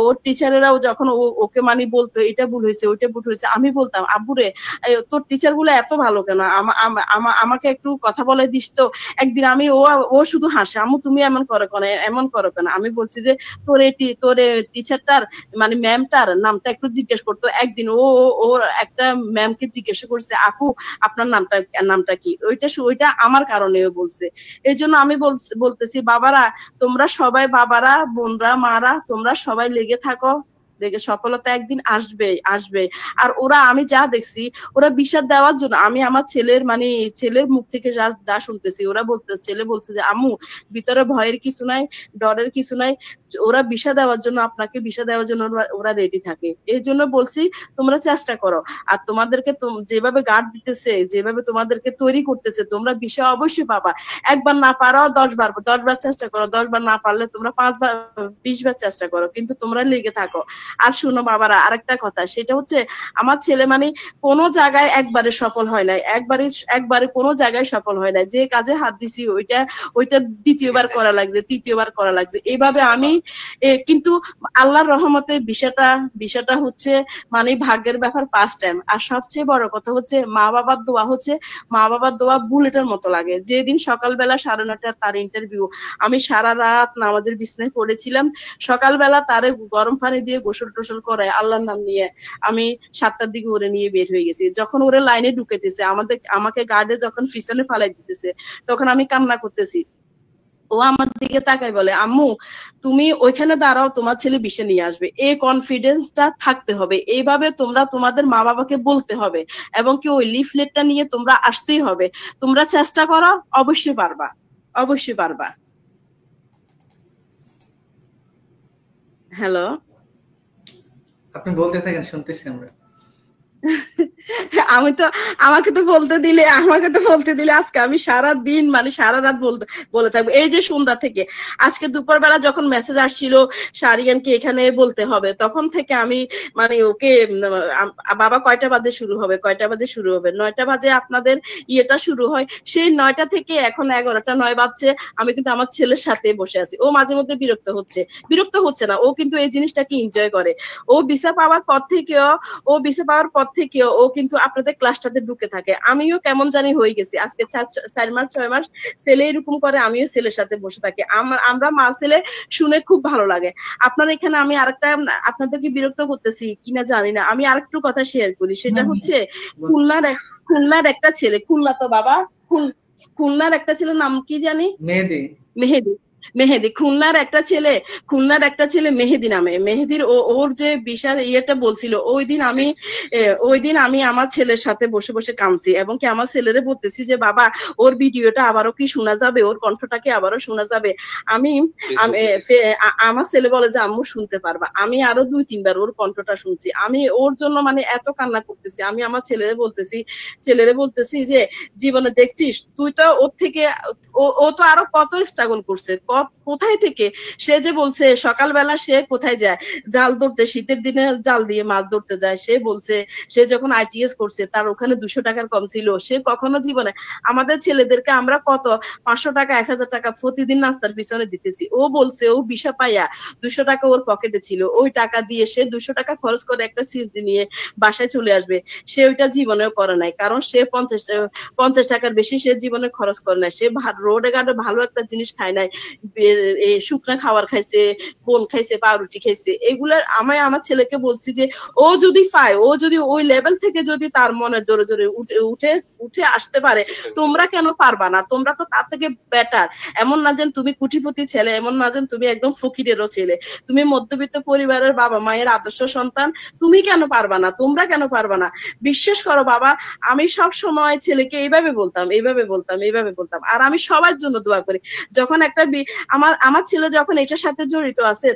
ওর টিচারেরাও যখন ওকে মানে বলতো এটা ভুল হয়েছে ওইটা ভুল হয়েছে, আমি বলতাম আব্বুরে তোর টিচার গুলো এত ভালো কেন, আমাকে একটু কথা বলে দিস তো। একদিন আমি ও শুধু হাসে, আম্মু তুমি এমন করো কেন, এমন করো কেন। আমি বলছি যে তোর টিচারটার মানে ম্যামটার নামটা একটু জিজ্ঞেস করতো। একদিন ও একটা ম্যামকে জিজ্ঞেস করছে, আপু আপনার নামটা কি, ওইটা আমার কারণে বলছে। এই জন্য আমি বলতেছি বাবারা, তোমরা সবাই, বাবারা, বোনরা, মারা, তোমরা সবাই লেগে থাকো, লেগে সফলতা একদিন আসবে। আর ওরা আমি যা দেখছি, ওরা বিষাদ দেওয়ার জন্য, আমি আমার ছেলের মুখ থেকে যা শুনতেছি, ছেলে বলছে যে আম্মু ভিতরে ভয়ের কিছু নাই, ডরের কিছু নাই, ওরা বিষা দেওয়ার জন্য, আপনাকে বিষা দেওয়ার জন্য ওরা রেডি থাকে। এই জন্য বলছি তোমরা চেষ্টা করো। আর তোমাদেরকে যেভাবে গার্ড দিতেছে, যেভাবে তোমাদেরকে তৈরি করতেছে, তোমরা বিষা অবশ্যই পাবা। একবার না পারো 10 বার চেষ্টা করো, 10 বার না পারলে তোমরা 5 বার 20 বার চেষ্টা করো, কিন্তু তোমরা লেগে থাকো। আর শুনো বাবারা, আরেকটা কথা, সেটা হচ্ছে আমার ছেলে মানে কোনো জায়গায় একবারে সফল হয় নাই, একবারে কোনো জায়গায় সফল হয় নাই। যে কাজে হাত দিছি ওইটা দ্বিতীয়বার করা লাগছে, তৃতীয়বার করা লাগছে, এইভাবে আমি কিন্তু আল্লাহর রহমতে বিষয়টা হচ্ছে মানে ভাগ্যের ব্যাপার ফার্স্ট টাইম। আর সবচেয়ে বড় কথা হচ্ছে মা বাবার দোয়া বুলেটের মতো লাগে। যেদিন সকালবেলা 9:30 তার ইন্টারভিউ, আমি সারা রাত নামাজের বিছানায় পড়েছিলাম, সকালবেলা তারে গরম পানি দিয়ে গোসল টোসল করে আল্লাহর নাম নিয়ে আমি 7টার দিকে ওরে নিয়ে বের হয়ে গেছি। যখন ওরে লাইনে ঢুকেতেছে, আমাকে গার্ডে যখন পিছনে ফালাই দিতেছে, তখন আমি কান্না করতেছি। ও আমার দিকে তাকাই বলে, আম্মু তুমি ওইখানে দাঁড়াও, তোমার ছেলে বিষে নিয়ে আসবে। এই কনফিডেন্সটা থাকতে হবে। এইভাবে তোমরা তোমাদের মা বাবাকে বলতে হবে, এবং কি ওই লিফলেটটা নিয়ে তোমরা আসতেই হবে। তোমরা চেষ্টা করো, অবশ্যই পারবা, অবশ্যই পারবা। হ্যালো, আপনি বলতে থাকেন, শুনতেছি আমরা। আমাকে তো বলতে দিলে আজকে আমি সারা দিন মানে সারা রাত বলে থাকবো। এই যে সন্ধ্যা থেকে আজকে দুপুরবেলা যখন মেসেজ আসছিল শারিয়ানকে এখানে বলতে হবে, তখন থেকে আমি মানে ওকে বাবা কয়টা বাজে শুরু হবে 9টা বাজে আপনাদের ইয়েটা শুরু হয়, সেই 9টা থেকে এখন 11টা 9 বাজছে, আমি কিন্তু আমার ছেলের সাথে বসে আছি। ও মাঝে মধ্যে বিরক্ত হচ্ছে না, ও কিন্তু এই জিনিসটাকে এনজয় করে। ও ভিসা পাওয়ার পর থেকেও ও কিন্তু আপনাদের ক্লাসটাতে ঢুকে থাকে। আমিও কেমন জানি হয়ে গেছি, আজকে 4 মাস 6 মাস ছেলে এরকম করে, আমিও ছেলের সাথে বসে থাকি। আমরা মা ছেলে শুনে খুব ভালো লাগে। আপনার এখানে আমি আরেকটা, আপনাদেরকে বিরক্ত করতেছি কিনা জানি না, আমি আরেকটু কথা শেয়ার করি। সেটা হচ্ছে খুলনার একটা ছেলে, খুলনা তো বাবা, খুলনার একটা ছেলের নাম কি জানি, মেহেদি। খুলনার একটা ছেলে মেহেদি নামে, মেহেদির ওর যে বিশাল ইয়েটা বলছিল, ওই দিন আমি আমার ছেলের সাথে বসে বসে কাঁদছি, এবং কি আমার ছেলেরে বলতেছি যে বাবা ওর ভিডিওটা আবারও কি শোনা যাবে, ওর কণ্ঠটা কি আবারও শোনা যাবে। আমার ছেলে বলে যে আম্মু শুনতে পারবা। আমি আরো 2-3 বার ওর কণ্ঠটা শুনছি। আমি ওর জন্য মানে এত কান্না করতেছি। আমি আমার ছেলেরে বলতেছি যে জীবনে দেখছিস তুই তো ওর থেকে, ও তো আরো কত স্ট্রাগল করছে, কোথায় থেকে সে যে বলছে সকালবেলা সে কোথায় যায়, জাল ধরতে, শীতের দিনে জাল দিয়ে মাছ ধরতে যায়। সে বলছে সে যখন ITS করছে তার ওখানে 200 টাকার কম ছিল। সে কখনো জীবনে, আমাদের ছেলেদেরকে আমরা কত 500 টাকা 1000 টাকা প্রতিদিন নাস্তার পিছনে দিতেছি। ও বলছে ও ভিসা পাইয়া 200 টাকা ওর পকেটে ছিল, ওই টাকা দিয়ে সে 200 টাকা খরচ করে একটা সিএনজি নিয়ে বাসায় চলে আসবে। সে ওইটা জীবনেও করে নাই, কারণ সে 50 টাকার বেশি সে জীবনে খরচ করে নাই। সে রোডে ঘাটে ভালো একটা জিনিস খায় নাই, শুকনা খাবার খাইছে, বোন খাইছে, পাউরুটি খাইছে। এগুলার আমি আমার ছেলেকে বলছি যে ও যদি পায়, ও যদি ওই লেভেল থেকে যদি তার মনে জোরে জোরে উঠে আসতে পারে, তোমরা কেন পারবা না? তোমরা তো তার থেকে বেটার। এমন না যেন তুমি কোটিপতি ছেলে, এমন না যেন তুমি একদম ফকিরেরও ছেলে, তুমি মধ্যবিত্ত পরিবারের বাবা মায়ের আদর্শ সন্তান। তুমি কেন পারবা না? তোমরা কেন পারবা না? বিশ্বাস করো বাবা, আমি সব সময় ছেলেকে এইভাবে বলতাম। আর আমি সবার জন্য দোয়া করি। যখন আমার ছেলে যখন এটার সাথে জড়িত আছে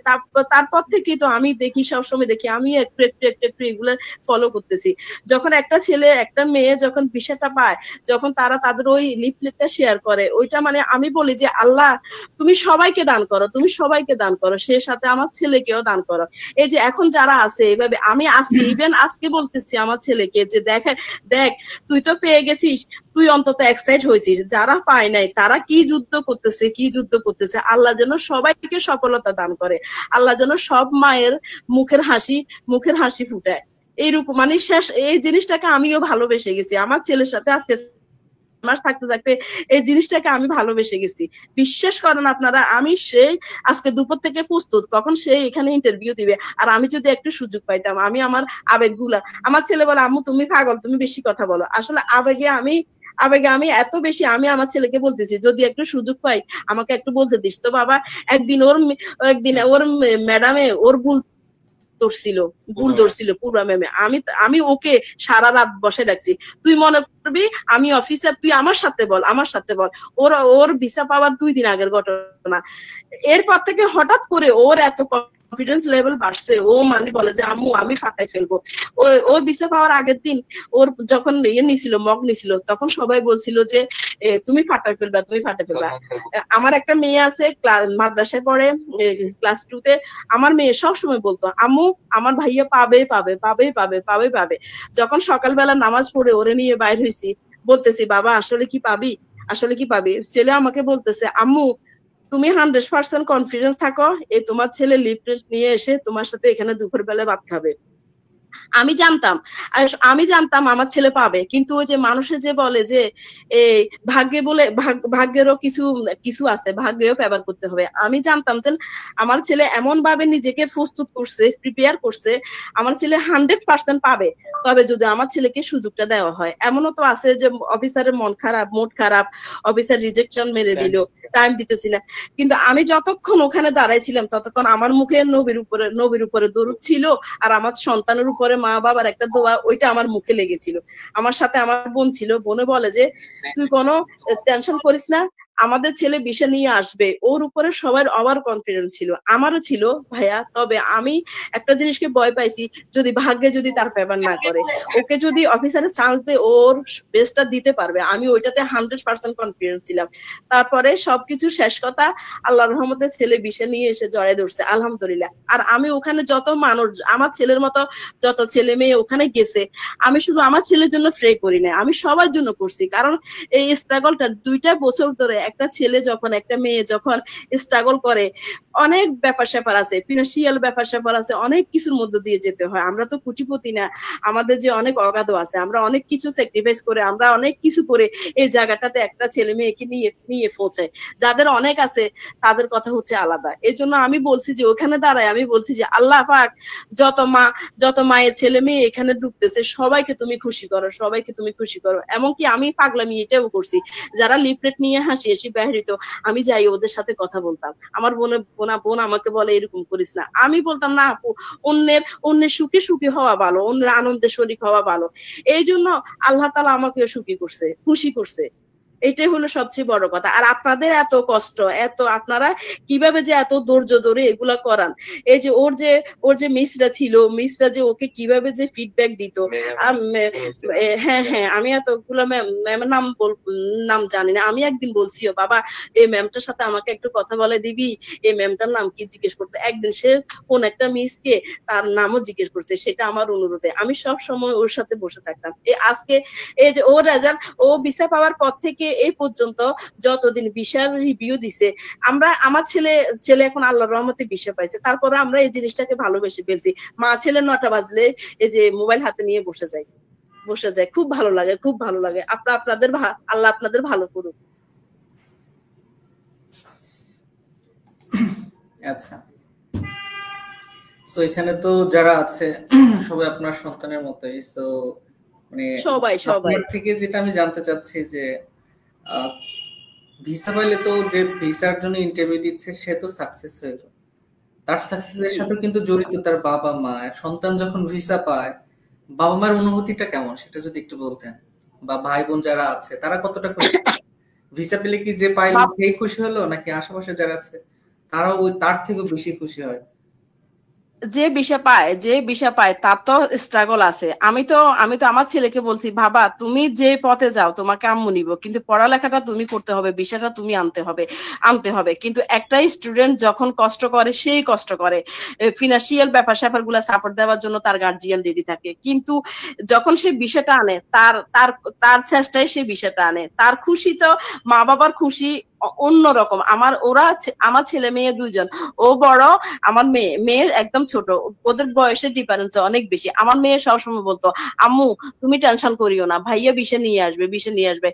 তারপর থেকেই তো আমি দেখি, সবসময় দেখি, আমি একটু এগুলো ফলো করতেছি। যখন একটা ছেলে একটা মেয়ে যখন বিষয়টা পায়, যখন তারা তাদের ওই লিফলেটটা শেয়ার করে, ওইটা মানে আমি বলি যে আল্লাহ তুমি সবাইকে দান করো, তুমি সবাইকে দান করো, সে সাথে আমার ছেলেকেও দান করো। এই যে এখন যারা আছে এইভাবে, আমি আজকে বলতেছি আমার ছেলেকে যে দেখ তুই তো পেয়ে গেছিস, তুই অন্তত এক্সাইট হয়েছিস, যারা পায় নাই তারা কি যুদ্ধ করতেছে। আল্লাহ যেন সবাইকে সফলতা দান করে, আল্লাহ যেন সব মায়ের মুখের হাসি ফুটায়। এইরকম মানে শেষ এই জিনিসটাকে আমিও ভালোবেসে গেছি আমার ছেলের সাথে। আজকে মাস থাকতে এই জিনিসটাকে আমি ভালোবেসে গেছি। বিশ্বাস করেন আপনারা, আমি সেই আজকে দুপুর থেকে প্রস্তুত কখন সে এখানে ইন্টারভিউ দিবে, আর আমি যদি একটু সুযোগ পাইতাম, আমি আমার আবেগগুলা, আমার ছেলে বলে আম্মু তুমি পাগল, তুমি বেশি কথা বলো। আসলে আবেগে আমি এত বেশি, আমি আমার ছেলেকে বলতেছি যদি একটু সুযোগ পাই আমাকে একটু বলতে দিস তো বাবা। একদিন ওর ম্যাডামে ওর ভুল ধরছিল পুরা ম্যামে, আমি ওকে সারা রাত বসে রাখছি। তুই মনে করবি আমি অফিসার, তুই আমার সাথে বল। ওর ভিসা পাওয়ার 2 দিন আগের ঘটনা। এরপর থেকে হঠাৎ করে ওর এত কনফিডেন্স লেভেল বাড়ছে, ও মানে বলে যে আম্মু আমি ফাটাই ফেলবো। ওর ভিসা পাওয়ার আগের দিন ওর যখন মক নিছিল, তখন সবাই বলছিল যে তুমি ফাটাই ফেলবা। আমার একটা মেয়ে আছে মাদ্রাসায় পড়ে ক্লাস 2 তে। আমার মেয়ে সবসময় বলতো আম্মু আমার ভাইয়া পাবে। যখন সকালবেলা নামাজ পড়ে ওরে নিয়ে বাইর হইছি, বলতেছি বাবা আসলে কি পাবি। ছেলে আমাকে বলতেছে আম্মু তুমি 100% কনফিডেন্স থাকো, এই তোমার ছেলে লিফলেট নিয়ে এসে তোমার সাথে এখানে দুপুর বেলা ভাত খাবে। আমি জানতাম আমার ছেলে পাবে, কিন্তু ওই যে মানুষে যে বলে যে এই ভাগ্যেরও কিছু আছে, ভাগ্যেও ব্যবহার করতে হবে। আমি জানতাম যে আমার ছেলে এমন ভাবে নিজেকে প্রস্তুত করছে, প্রিপেয়ার করছে, আমার ছেলে 100% পাবে, তবে যদি আমার ছেলেকে সুযোগটা দেওয়া হয়। এমনও তো আছে যে অফিসারের মুড খারাপ, অফিসার রিজেকশন মেরে দিল, টাইম দিতেছি না। কিন্তু আমি যতক্ষণ ওখানে দাঁড়াইছিলাম ততক্ষণ আমার মুখে নবীর উপরে দরুদ ছিল, আর আমার সন্তানের উপরে মা বাবার একটা দোয়া, ওইটা আমার মুখে লেগেছিল। আমার সাথে আমার বোন ছিল, বোনে বলে যে তুই কোনো টেনশন করিস না, আমাদের ছেলে বিষয় নিয়ে আসবে। ওর উপরে সবার ওভার কনফিডেন্স ছিল, আমারও ছিল ভাইয়া। তবে আমি একটা জিনিসকে ভয় পাইছি, যদি ভাগ্যে যদি তার পেপার না করে, ওকে যদি অফিসারের চান্স দিয়ে ওর বেস্টটা দিতে পারবে, আমি ওইটাতে 100% কনফিডেন্স ছিলাম। তারপরে সবকিছু শেষ কথা, আল্লাহর রহমতে ছেলে বিষয় নিয়ে এসে জড়ায় ধরছে, আলহামদুলিল্লাহ। আর আমি ওখানে যত মানুষ, আমার ছেলের মতো যত ছেলে মেয়ে ওখানে গেছে, আমি শুধু আমার ছেলের জন্য প্রে করি না, আমি সবার জন্য করছি। কারণ এই স্ট্রাগলটা 2টা বছর ধরে, একটা ছেলে যখন একটা মেয়ে যখন স্ট্রাগল করে, অনেক ব্যাপার স্যাপার আছে, ফিনান্সিয়াল ব্যাপার স্যাপার আছে, অনেক কিছুর মধ্যে দিয়ে যেতে হয়। আমরা তো কোটিপতি না, আমাদের যে অনেক অগাধ আছে, আমরা অনেক কিছু স্যাক্রিফাইস করে, আমরা অনেক কিছু করে এই জায়গাটাতে একটা ছেলে মেয়েকে নিয়ে পৌঁছায়। যাদের অনেক আছে তাদের কথা হচ্ছে আলাদা। এই জন্য আমি বলছি যে ওখানে দাঁড়ায় আমি বলছি যে আল্লাহ পাক যত মায়ের ছেলে মেয়ে এখানে ডুবতেছে সবাইকে তুমি খুশি করো। এমনকি আমি পাগলামি এটাও করছি, যারা লিফলেট নিয়ে হাসি বাহিরিত, আমি যাই ওদের সাথে কথা বলতাম। আমার বোন আমাকে বলে এরকম করিস না, আমি বলতাম না আপু, অন্যের সুখী হওয়া ভালো, অন্যের আনন্দে শরীক হওয়া ভালো। এই জন্য আল্লাহ তাআলা আমাকেও খুশি করছে। এটাই হলো সবচেয়ে বড় কথা। আর আপনাদের এত কষ্ট, আপনারা কিভাবে যে এত ধৈর্য ধরে এগুলা করান। এই যে ওর যে মিসরা যে ওকে কিভাবে যে ফিডব্যাক দিত। হ্যাঁ, আমি এতগুলো ম্যামের নাম জানি না। আমি একদিন বলছিও বাবা এই ম্যামটার সাথে আমাকে একটু কথা বলে দিবি, এই ম্যামটার নাম কি জিজ্ঞেস করতে। একদিন সে কোন একটা মিসকে তার নামও জিজ্ঞেস করছে, সেটা আমার অনুরোধে। আমি সব সময় ওর সাথে বসে থাকতাম। আজকে এই যে ওর রেজাল্ট, ও ভিসা পাওয়ার পর থেকে এই পর্যন্ত যতদিন ভিসার রিভিউ দিছে, আমার ছেলে এখন আল্লাহর রহমতে ভিসা পাইছে। তারপরে আমরা এই জিনিসটাকে ভালোবেসে ফেলছি। মা ছেলে 9টা বাজলে এই যে মোবাইল হাতে নিয়ে বসে যায়। খুব ভালো লাগে। আল্লাহ আপনাদের ভালো করুক। আচ্ছা, সো এখানে তো যারা আছে সবাই আপনার সন্তানের মতোই। সো মানে সবাই থেকে যেটা আমি জানতে চাচ্ছি যে ভিসা পাইলে তো যে ভিসার জন্য ইন্টারভিউ দিচ্ছে সে তো সাকসেস হয়ে গেল, তার সাকসেসের সাথে কিন্তু জড়িত তার বাবা মা। সন্তান যখন ভিসা পায়, বাবা মার অনুভূতিটা কেমন সেটা যদি একটু বলতেন, বা ভাই বোন যারা আছে তারা কতটা খুশি, ভিসা পেলে কি যে পাইলো সেই খুশি হলো নাকি আশেপাশে যারা আছে তারাও তার থেকেও বেশি খুশি হয়? যে বিষয় পায় তার তো স্ট্রাগল আছে। আমি তো আমার ছেলেকে বলছি, বাবা তুমি যে পথে যাও তোমাকে আম্মু নিব, কিন্তু পড়ালেখাটা তুমি করতে হবে, বিষয়টা তুমি আনতে হবে। কিন্তু একটা স্টুডেন্ট যখন কষ্ট করে, সেই কষ্ট করে ফিনান্সিয়াল ব্যাপার গুলা সাপোর্ট দেওয়ার জন্য তার গার্জিয়ান রেডি থাকে, কিন্তু যখন সে বিষয়টা আনে তার তার তার চেষ্টায় সে বিষয়টা আনে, তার খুশি তো মা বাবার খুশি অন্যরকম। আমার ছেলে মেয়ে দুইজন, ও বড়, আমার মেয়ের একদম ছোট, ওদের বয়সের ডিফারেন্স অনেক বেশি। আমার মেয়ে সবসময় বলতো, আম্মু তুমি টেনশন করিও না, ভাইয়া বিষয় নিয়ে আসবে।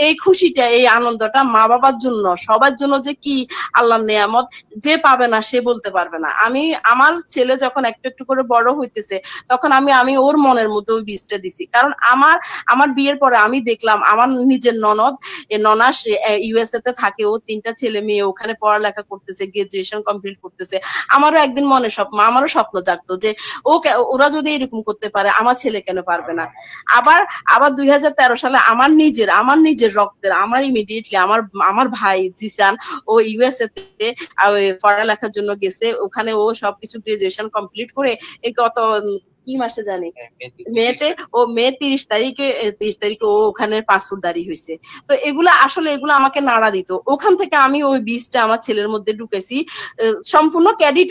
এই খুশিটা, এই আনন্দটা মা বাবার জন্য, সবার জন্য যে কি আল্লাহর নেয়ামত, যে পাবে না সে বলতে পারবে না। আমার ছেলে যখন একটু একটু করে বড় হইতেছে, তখন আমি ওর মনের মধ্যে ওই বীজটা দিছি। কারণ আমার বিয়ের পরে আমি দেখলাম আমার নিজের ননা ইউএসএ তে থাকে, ও 3টা ছেলে মেয়ে ওখানে পড়ালেখা করতেছে, গ্রাজুয়েশন কমপ্লিট করতেছে। আমারও একদিন আমারও স্বপ্ন জাগতো যে ওরা যদি এরকম করতে পারে, আমার ছেলে কেন পারবে না। আবার 2013 সালে আমার নিজের রক্তের, আমার ইমিডিয়েটলি আমার ভাই জিসান, ও ইউএসএ তে পড়ালেখার জন্য গেছে। ওখানে ও সবকিছু গ্রাজুয়েশন কমপ্লিট করে এই গত কি মাসে জানি মে 30 তারিখে ও ওখানে পাসপোর্টদারি হয়েছে। তো এগুলা আমাকে নাড়া দিত। ওখান থেকে আমি ওই বীজটা আমার ছেলের মধ্যে ঢুকেছি। সম্পূর্ণ ক্রেডিট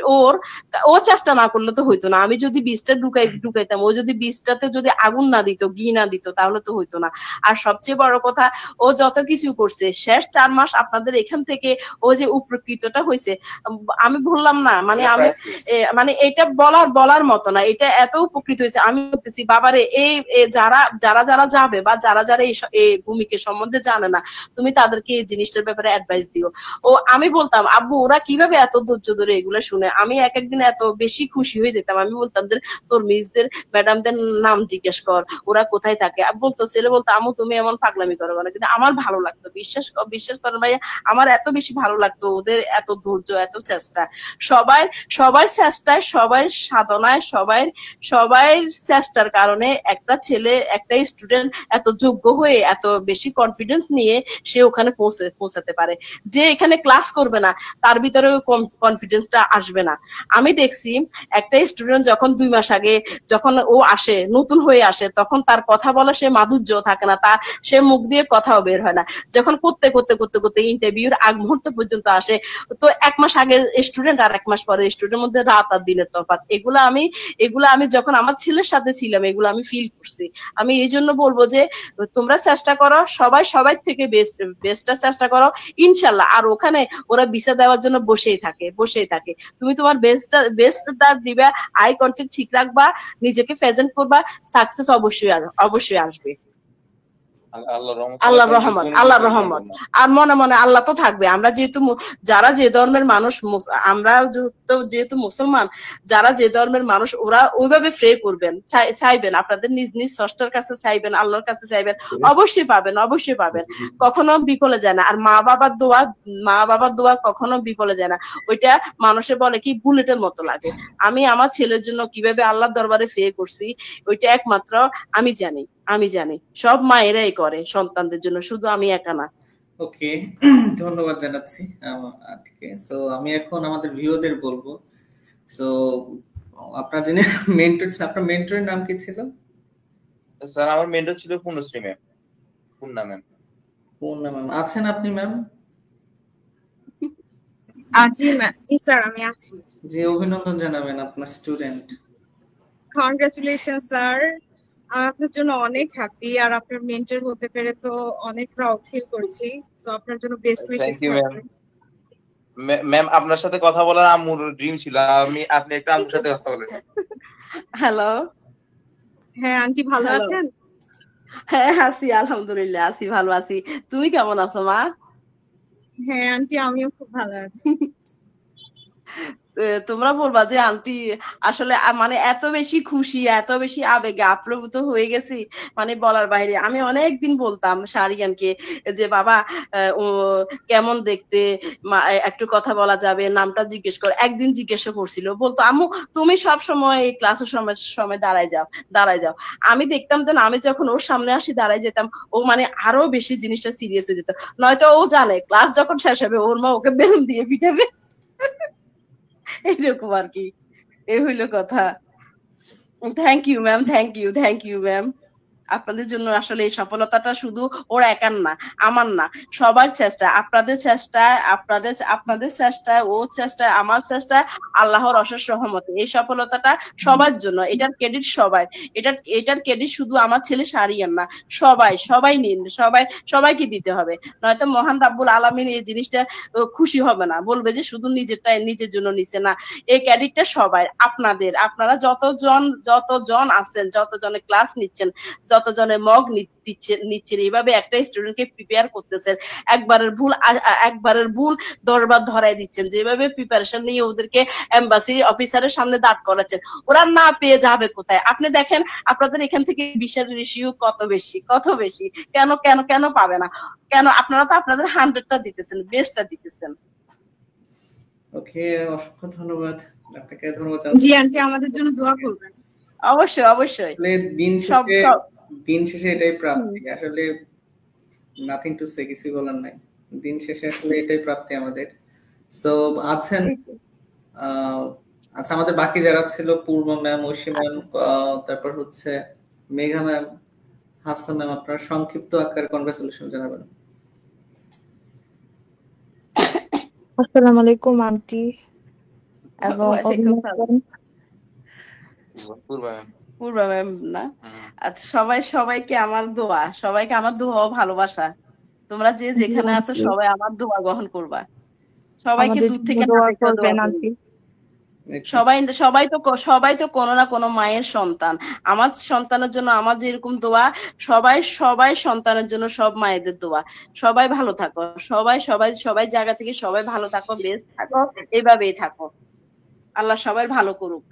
ও চেষ্টা না করলে তো হইতো না। আমি যদি বীজটা ঢুকাইতাম, ও যদি বীজটাতে যদি আগুন না দিত, ঘি না দিত, তাহলে তো হইতো না। আর সবচেয়ে বড় কথা, ও যত কিছু করছে শেষ 4 মাস আপনাদের এখান থেকে ও যে উপকৃতটা হয়েছে, আমি বললাম না, মানে এটা বলার মতো না। এটা এত উপকৃত হয়েছে, আমি বলতেছি বাবারে, এই যারা যাবে বা যারা এই ভূমিকে সম্বন্ধে জানে না, তুমি তাদেরকে এই জিনিসটার ব্যাপারে অ্যাডভাইস দিও। আমি বলতাম, আব্বু ওরা কিভাবে এত ধৈর্য ধরে এগুলো শুনে। আমি একদিন এত বেশি খুশি হয়ে যেতাম, আমি বলতাম যে তোর মিসদের ম্যাডামদের নাম জিজ্ঞেস কর, ওরা কোথায় থাকে। ছেলে বলতো, আম্মু তুমি এমন পাগলামি করো না, কিন্তু আমার ভালো লাগতো। বিশ্বাস করেন ভাইয়া, আমার এত বেশি ভালো লাগতো ওদের এত ধৈর্য, এত চেষ্টা। সবার চেষ্টায়, সবার সাধনায়, সবাই চেষ্টার কারণে একটা ছেলে, একটা স্টুডেন্ট এত যোগ্য হয়ে, এত বেশি কনফিডেন্স নিয়ে সে ওখানে পৌঁছাতে পারে। যে এখানে ক্লাস করবে না, তার ভিতরে কনফিডেন্সটা আসবে না। আমি দেখছি একটা স্টুডেন্ট যখন 2 মাস আগে যখন ও আসে, নতুন হয়ে আসে, তখন তার কথা বলা সে মাধুর্য থাকে না, সে মুখ দিয়ে কথাও বের হয় না। যখন করতে ইন্টারভিউর আগ মুহূর্ত পর্যন্ত আসে, তো 1 মাস আগের স্টুডেন্ট আর 1 মাস পরের স্টুডেন্টের মধ্যে রাত আর দিনের তফাৎ। এগুলা আমি যখন আমার ছেলের সাথে ছিলাম, এগুলো আমি ফিল করছি। আমি এই জন্য বলবো যে তোমরা চেষ্টা করো, সবাই থেকে বেস্টটা চেষ্টা করো, ইনশাল্লাহ। আর ওখানে ওরা ভিসা দেওয়ার জন্য বসেই থাকে। তুমি তোমার বেস্টটা দিবা, আই কন্টেক্ট ঠিক রাখবা, নিজেকে প্রেজেন্ট করবা, সাকসেস অবশ্যই আসবে। আল্লাহর রহমত। আর মনে মনে আল্লাহ তো থাকবে। আমরা যারা যে ধর্মের মানুষ, আমরা যেহেতু মুসলমান, যারা যে ধর্মের মানুষ, ওরা ওইভাবে প্রে করবেন, চাইবেন, আপনাদের নিজ স্রষ্টার কাছে চাইবেন, আল্লাহর কাছে চাইবেন, অবশ্যই পাবেন। কখনো বিফলে যায় না। আর মা বাবার দোয়া কখনো বিফলে যায় না। ওইটা মানুষে বলে কি বুলেটের মতো লাগে। আমি আমার ছেলের জন্য কিভাবে আল্লাহর দরবারে প্রে করছি, ওইটা একমাত্র আমি জানি। সব মায়েরাই করে সন্তানদের জন্য, শুধু আমি একা না। ওকে, ধন্যবাদ জানাচ্ছি। সো আমি এখন আমাদের ভিউয়ারদের বলবো, সো আপনার যিনি মেন্টর, আপনার মেন্টরের নাম কি ছিল? স্যার আমার মেন্টর ছিল পূর্ণশ্রী ম্যাম। পূর্ণা ম্যাম আছেন আপনি ম্যাম? জি স্যার, আমি আছি। জি, অভিনন্দন জানাবেন আপনার স্টুডেন্ট। কংগ্রাচুলেশন স্যার, আপনার জন্য অনেক হ্যাপি, আর আপনার মেন্টর হতে পেরে তো অনেক প্রাউড ফিল করছি। সো আপনার জন্য বেস্ট উইশেস। ম্যাম আপনার সাথে কথা বলার আম্মুর ড্রিম ছিল, আপনি একটা আম্মুর সাথে কথা বলেন। হ্যালো। হ্যাঁ আন্টি, ভালো আছেন? হ্যাঁ আছি, আলহামদুলিল্লাহ আছি, ভালো আছি। তুমি কেমন আছো মা? হ্যাঁ আন্টি, আমিও খুব ভালো আছি। তোমরা বলবা যে আন্টি আসলে মানে এত বেশি খুশি, এত বেশি আবেগে আপ্লুত হয়ে গেছি, মানে বলার বাইরে। আমি অনেকদিন বলতাম শাহরিয়ানকে যে বাবা ও কেমন দেখতে, একটু কথা বলা যাবে, নামটা জিজ্ঞেস কর। একদিন জিজ্ঞেস করছিল, বলতো আম্মু তুমি সব সময় ক্লাসের সময় দাঁড়ায় যাও। আমি দেখতাম যে আমি যখন ওর সামনে আসি দাঁড়ায় যেতাম, ও মানে আরো বেশি জিনিসটা সিরিয়াস হয়ে যেত। নয়তো ও জানে ক্লাস যখন শেষ হবে ওর মা ওকে বেলুন দিয়ে পিটাবে, এইরকম আর কি। এই হইলো কথা। Thank you ma'am. আপনাদের জন্য আসলে এই সফলতাটা শুধু ওর একার না, আমার না, সবার চেষ্টা, আপনাদের চেষ্টা, ও চেষ্টা, আমার চেষ্টা, আল্লাহর অশেষ রহমতে এই সফলতাটা সবার জন্য। এটার ক্রেডিট সবাই, এটার ক্রেডিট শুধু আমার ছেলে শাহরিয়ার না, সবাই নিন, সবাইকে দিতে হবে। নয়তো মহান রাব্বুল আলামিন এই জিনিসটা খুশি হবে না, বলবে যে শুধু নিজের জন্য নিছে না। এই ক্রেডিটটা সবাই, আপনারা যতজন আছেন, যতজনে ক্লাস নিচ্ছেন, যতজনে মগ নিচ্ছেন, এইভাবে একটা স্টুডেন্টকে প্রিপেয়ার করতেছেন, একবারের ভুল 10 বার ধরাই দিচ্ছেন, যেভাবে প্রিপারেশন নিয়ে ওদেরকে এমবাসি অফিসারের সামনে দাঁড় করাচ্ছেন, ওরা না পেয়ে যাবে কোথায়? আপনি দেখেন আপনাদের এখান থেকে ভিসার রেশিও কত বেশি, কেন পাবে না? কেন? আপনারা তো আপনাদের 100টা দিতেছেন, বেস্টটা দিতেছেন। ওকে, অসংখ্য ধন্যবাদ আপনাকে। ধন্যবাদ। জি আন্টি, আমাদের জন্য দোয়া করবেন। অবশ্যই। দিন শেষে এটাই প্রাপ্তি, আসলে নাথিং টু সে, কিছু বলার নাই। দিন শেষে আসলে এটাই প্রাপ্তি আমাদের। সো আচ্ছা, আমাদের বাকি যারা ছিল, পূর্ব ম্যাম, ঐশী ম্যাম, তারপর হচ্ছে মেঘা ম্যাম, হাফসা ম্যাম, আপনারা সংক্ষিপ্ত আকারে কনগ্রাচুলেশন জানাবেন। আসসালামু আলাইকুম আন্টি এবং পূর্বা ম্যাম না, আচ্ছা সবাইকে আমার দোয়া ও ভালোবাসা। তোমরা যে যেখানে আছো সবাই আমার দোয়া গ্রহণ করবা, সবাইকে দূর থেকে দোয়া করবেন আন্টি। সবাই তো কোনো না কোনো মায়ের সন্তান। আমার সন্তানের জন্য আমার যেরকম দোয়া, সবাই সন্তানের জন্য সব মায়েদের দোয়া। সবাই ভালো থাকো, সবাই জায়গা থেকে সবাই ভালো থাকো, বেস্ট থাকো, এইভাবেই থাকো। আল্লাহ সবাই ভালো করুক।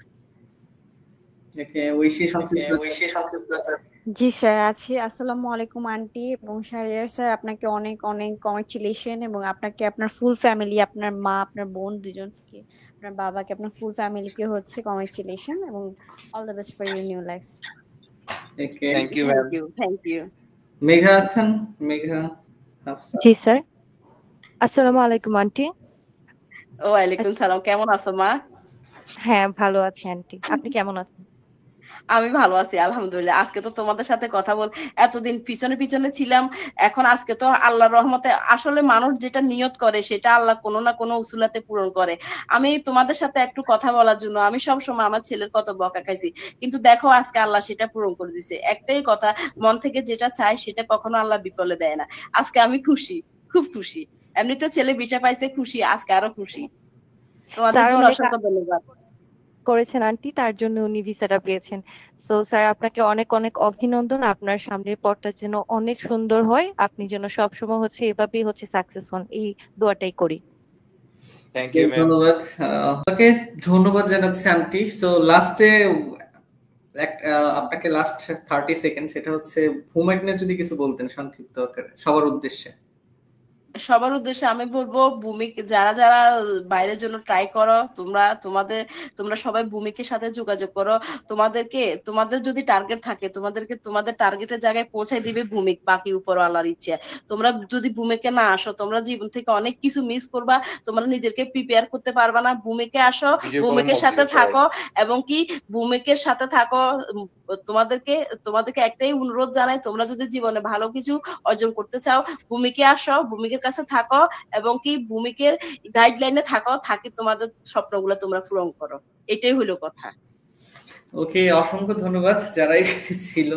জি স্যার আছি। আসসালামু আলাইকুম আন্টি এবং শাহরিয়ার স্যার, আপনাকে অনেক কংগ্রাচুলেশন, এবং আপনাকে আপনার ফুল ফ্যামিলি, আপনার মা, আপনার বোন দুজনকে, আপনার বাবাকে, আপনার ফুল ফ্যামিলিকে হচ্ছে কংগ্রাচুলেশন এবং all the best for your new life. Thank you. Megha আছেন? মেঘা, জি স্যার। আসসালামু আলাইকুম আন্টি। ওয়ালাইকুম সালাম। কেমন আছো মা? হ্যাঁ ভালো আছি আন্টি, আপনি কেমন আছেন? আমি ভালো আছি আলহামদুলিল্লাহ। আজকে তো তোমাদের সাথে কথা বল, এতদিন পিছনে ছিলাম, এখন আজকে তো আল্লাহর রহমতে আসলে মানুষ যেটা নিয়ত করে সেটা আল্লাহ কোনো না কোনো উসুলাতে পূরণ করে। আমি তোমাদের সাথে একটু কথা বলার জন্য আমি সব সময় আমার ছেলের কত বকা খাইছি, কিন্তু দেখো আজকে আল্লাহ সেটা পূরণ করে দিছে। একটাই কথা, মন থেকে যেটা চাই সেটা কখনো আল্লাহ বিফলে দেয় না। আজকে আমি খুশি, খুব খুশি। এমনি তো ছেলে ভিসা পাইছে, খুশি, আজকে আরো খুশি। তোমাদের জন্য অসংখ্য ধন্যবাদ করেছেন আন্টি, তার জন্য উনি ভিসাটা পেয়েছেন। সো স্যার আপনাকে অনেক অভিনন্দন। আপনার সামনের পথটা যেন অনেক সুন্দর হয়, আপনি যেন সবসময় হচ্ছে এভাবেই হচ্ছে সাকসেস হন, এই দোয়াটাই করি। ধন্যবাদ। ওকে, ধন্যবাদ জানাচ্ছি আন্টি। সো লাস্টে আপনাকে লাস্ট 30 সেকেন্ড, সেটা হচ্ছে ভূমিক নিয়ে যদি কিছু বলতেন সংক্ষিপ্ত আকারে সবার উদ্দেশ্যে। আমি বলবো, ভূমিকে যারা বাইরের জন্য ট্রাই করো, তোমরা সবাই ভূমিকের সাথে যোগাযোগ করো। তোমাদের যদি টার্গেট থাকে, তোমাদের টার্গেটের জায়গায় পৌঁছাই দিবে ভূমিক, বাকি উপর আল্লাহর ইচ্ছে। তোমরা যদি ভূমিকে না আসো, তোমরা জীবন থেকে অনেক কিছু মিস করবা, তোমরা নিজেকে প্রিপেয়ার করতে পারবা না। ভূমিকে আসো, ভূমিকের সাথে থাকো, এবং কি ভূমিকের সাথে থাকো। তোমাদেরকে একটাই অনুরোধ জানাই, তোমরা যদি জীবনে ভালো কিছু অর্জন করতে চাও, ভূমিকে আসো, ভূমিকের কাছে থাকো, এবং কি ভূমিকের গাইডলাইনে থাকি তোমাদের স্বপ্নগুলো তোমরা পূরণ করো। এটাই হলো কথা। ওকে, অসংখ্য ধন্যবাদ যারা এখানে ছিল।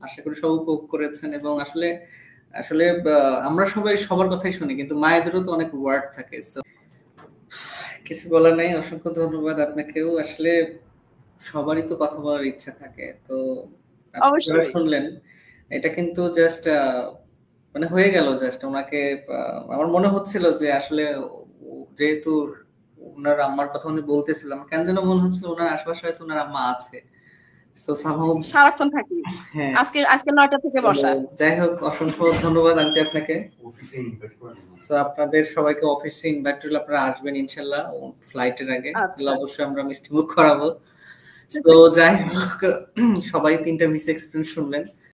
আশা করি সব উপভোগ করেছেন, এবং আসলে আমরা সবাই সবার কথাই শুনি, কিন্তু মায়েদেরও তো অনেক ওয়ার্ড থাকে। কিছু বলার নাই। অসংখ্য ধন্যবাদ আপনাকেও। আসলে সবারই তো কথা বলার ইচ্ছা থাকে, তো আপনারা শুনলেন। এটা কিন্তু জাস্ট মানে হয়ে গেল, জাস্ট ওনাকে আমার মনে হচ্ছিল যে আসলে যেহেতু ওনার আম্মার কথা উনি বলতেছিলাম, কেন যেন মনে হচ্ছিল ওনার আশেপাশে হয়তো ওনার আম্মা আছে। তো সামহাউ সারাক্ষণ থাকি। হ্যাঁ, আজকে 9টা থেকে বসা। যাই হোক, অসংখ্য ধন্যবাদ আন্টি আপনাকে। সো আপনাদের সবাইকে অফিসে ইনভাইট করলে আপনারা আসবেন ইনশাআল্লাহ ফ্লাইটের আগে। তাহলে অবশ্যই আমরা মিষ্টি মুখ করাবো। তো যাই হোক, সবাই 3টা মিস এক্সপিরিয়েন্স শুনলেন।